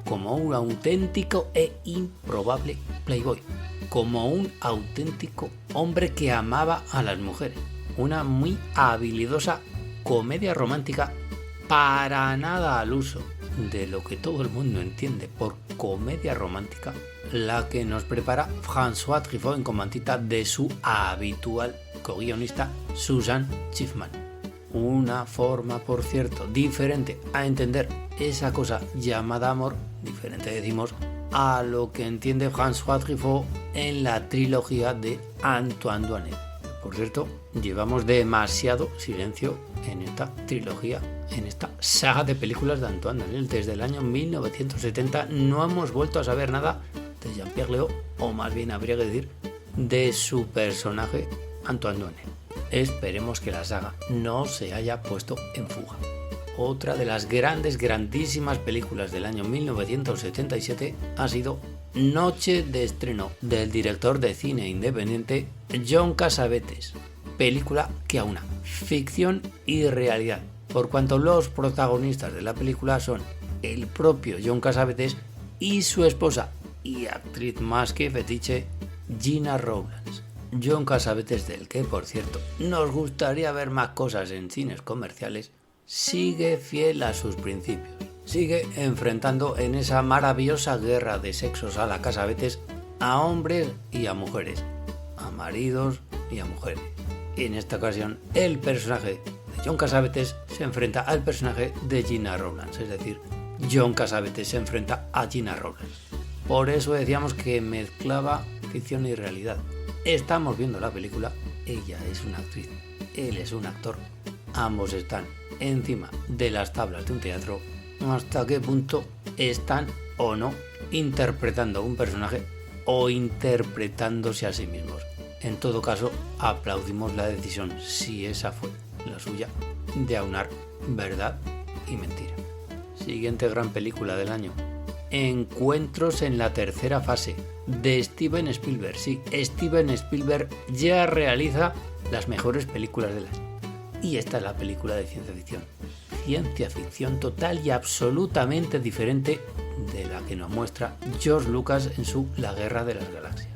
como un auténtico e improbable playboy, como un auténtico hombre que amaba a las mujeres, una muy habilidosa comedia romántica para nada al uso de lo que todo el mundo entiende por comedia romántica, la que nos prepara François Truffaut en comandita de su habitual co-guionista Susan Schiffman. Una forma, por cierto, diferente a entender esa cosa llamada amor, diferente decimos, a lo que entiende François Truffaut en la trilogía de Antoine Doinel. Por cierto, llevamos demasiado silencio en esta trilogía, en esta saga de películas de Antoine Doinel. Desde el año 1970 no hemos vuelto a saber nada de Jean-Pierre Léaud, o más bien habría que decir, de su personaje Antoine Doinel. Esperemos que la saga no se haya puesto en fuga. Otra de las grandísimas películas del año 1977 ha sido Noche de estreno del director de cine independiente John Cassavetes, película que aúna ficción y realidad, por cuanto los protagonistas de la película son el propio John Cassavetes y su esposa y actriz más que fetiche, Gina Rowlands. John Cassavetes, del que por cierto nos gustaría ver más cosas en cines comerciales, sigue fiel a sus principios, sigue enfrentando en esa maravillosa guerra de sexos a la Cassavetes a hombres y a mujeres, a maridos y a mujeres. Y en esta ocasión el personaje de John Cassavetes se enfrenta al personaje de Gina Rowlands, es decir, John Cassavetes se enfrenta a Gina Rowlands. Por eso decíamos que mezclaba ficción y realidad. Estamos viendo la película, ella es una actriz, él es un actor, ambos están encima de las tablas de un teatro. ¿Hasta qué punto están o no interpretando un personaje o interpretándose a sí mismos? En todo caso, aplaudimos la decisión, si esa fue la suya, de aunar verdad y mentira. Siguiente gran película del año: Encuentros en la tercera fase, de Steven Spielberg. Sí, Steven Spielberg ya realiza las mejores películas del año. Y esta es la película de ciencia ficción. Ciencia ficción total y absolutamente diferente de la que nos muestra George Lucas en su La Guerra de las Galaxias.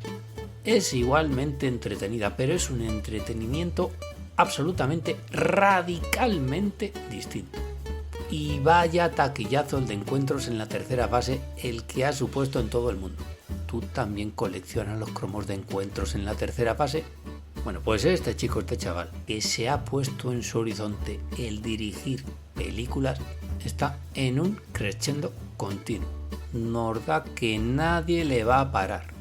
Es igualmente entretenida, pero es un entretenimiento absolutamente, radicalmente distinto. Y vaya taquillazo el de Encuentros en la tercera fase, el que ha supuesto en todo el mundo. ¿Tú también coleccionas los cromos de Encuentros en la tercera fase? Bueno, pues este chaval, que se ha puesto en su horizonte el dirigir películas, está en un crescendo continuo. Nos da que nadie le va a parar.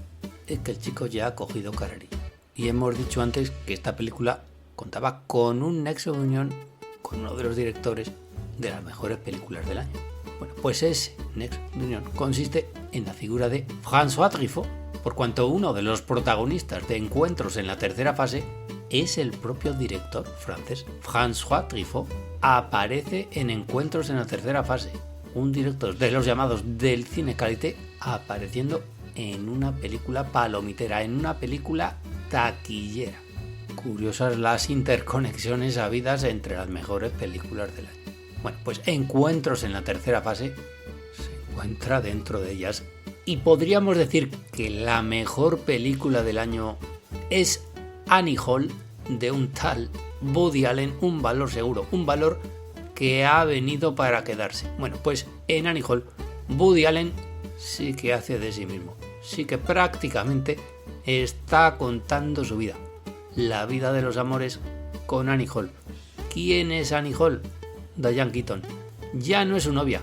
Es que el chico ya ha cogido carrerilla. Y hemos dicho antes que esta película contaba con un nexo de unión con uno de los directores de las mejores películas del año. Bueno, pues ese nexo de unión consiste en la figura de François Truffaut, por cuanto uno de los protagonistas de Encuentros en la tercera fase es el propio director francés. François Truffaut aparece en Encuentros en la tercera fase, un director de los llamados del cine qualité, apareciendo en una película palomitera, en una película taquillera. curiosas las interconexiones habidas entre las mejores películas del año. Bueno, pues Encuentros en la tercera fase se encuentra dentro de ellas y podríamos decir que la mejor película del año es Annie Hall de un tal Woody Allen, un valor seguro, un valor que ha venido para quedarse. Bueno, pues en Annie Hall Woody Allen sí que hace de sí mismo, sí que prácticamente está contando su vida, la vida de los amores con Annie Hall. ¿Quién es Annie Hall? Diane Keaton. Ya no es su novia,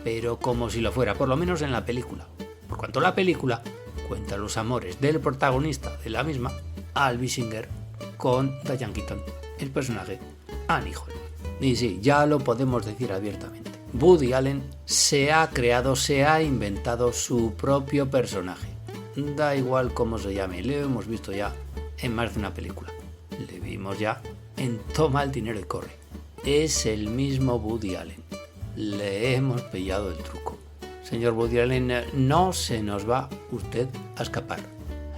pero como si lo fuera, por lo menos en la película. Por cuanto la película cuenta los amores del protagonista de la misma, Al Basinger, con Diane Keaton, el personaje Annie Hall. Y sí, ya lo podemos decir abiertamente. Woody Allen se ha inventado su propio personaje. Da igual cómo se llame, le hemos visto ya en más de una película. Le vimos ya en Toma el dinero y corre. Es el mismo Woody Allen. Le hemos pillado el truco. Señor Woody Allen, no se nos va usted a escapar.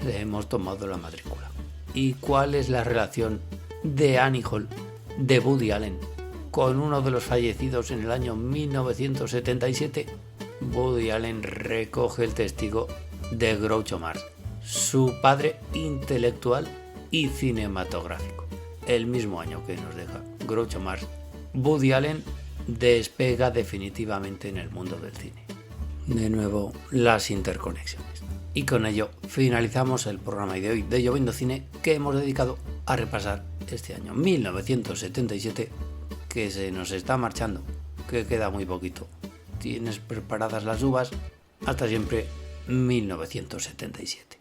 Le hemos tomado la matrícula. ¿Y cuál es la relación de Annie Hall, de Woody Allen, con uno de los fallecidos en el año 1977? Woody Allen recoge el testigo de Groucho Marx, su padre intelectual y cinematográfico. El mismo año que nos deja Groucho Marx, Woody Allen despega definitivamente en el mundo del cine. De nuevo, las interconexiones. Y con ello finalizamos el programa de hoy de Lloviendo Cine, que hemos dedicado a repasar este año 1977, que se nos está marchando, que queda muy poquito. ¿Tienes preparadas las uvas? Hasta siempre, 1977.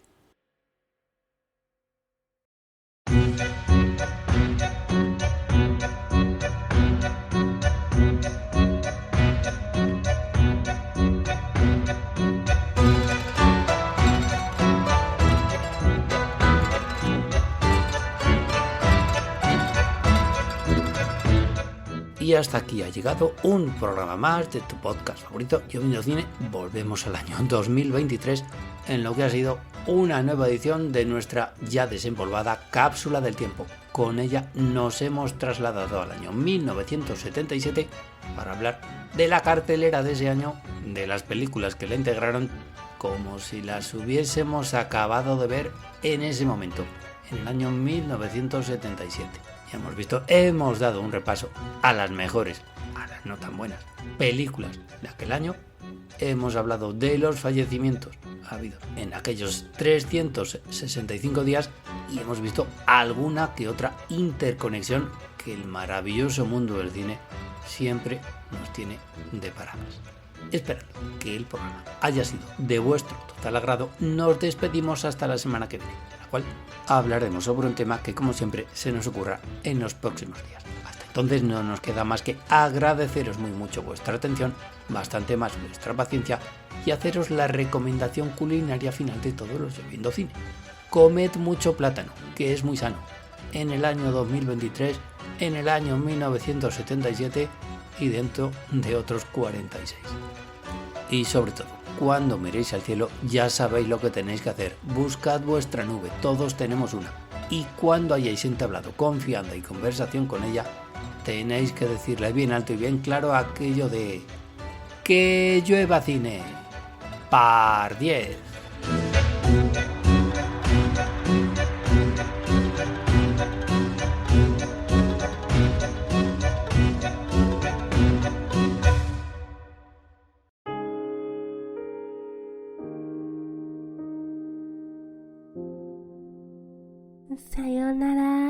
Y hasta aquí ha llegado un programa más de tu podcast favorito, Lloviendo Cine. Volvemos al año 2023 en lo que ha sido una nueva edición de nuestra ya desempolvada cápsula del tiempo. Con ella nos hemos trasladado al año 1977 para hablar de la cartelera de ese año, de las películas que la integraron, como si las hubiésemos acabado de ver en ese momento, en el año 1977. Ya hemos dado un repaso a las mejores, a las no tan buenas películas de aquel año. Hemos hablado de los fallecimientos habidos en aquellos 365 días y hemos visto alguna que otra interconexión que el maravilloso mundo del cine siempre nos tiene deparadas. Esperando que el programa haya sido de vuestro total agrado, nos despedimos hasta la semana que viene, en la cual hablaremos sobre un tema que, como siempre, se nos ocurra en los próximos días. Hasta entonces no nos queda más que agradeceros muy mucho vuestra atención, bastante más vuestra paciencia y haceros la recomendación culinaria final de todos los Lloviendo Cine. Comed mucho plátano, que es muy sano, en el año 2023, en el año 1977 y dentro de otros 46. Y sobre todo, cuando miréis al cielo, ya sabéis lo que tenéis que hacer. Buscad vuestra nube, todos tenemos una. Y cuando hayáis entablado confianza y conversación con ella, tenéis que decirle bien alto y bien claro aquello de ¡que llueva cine! ¡Par 10! Sayonara.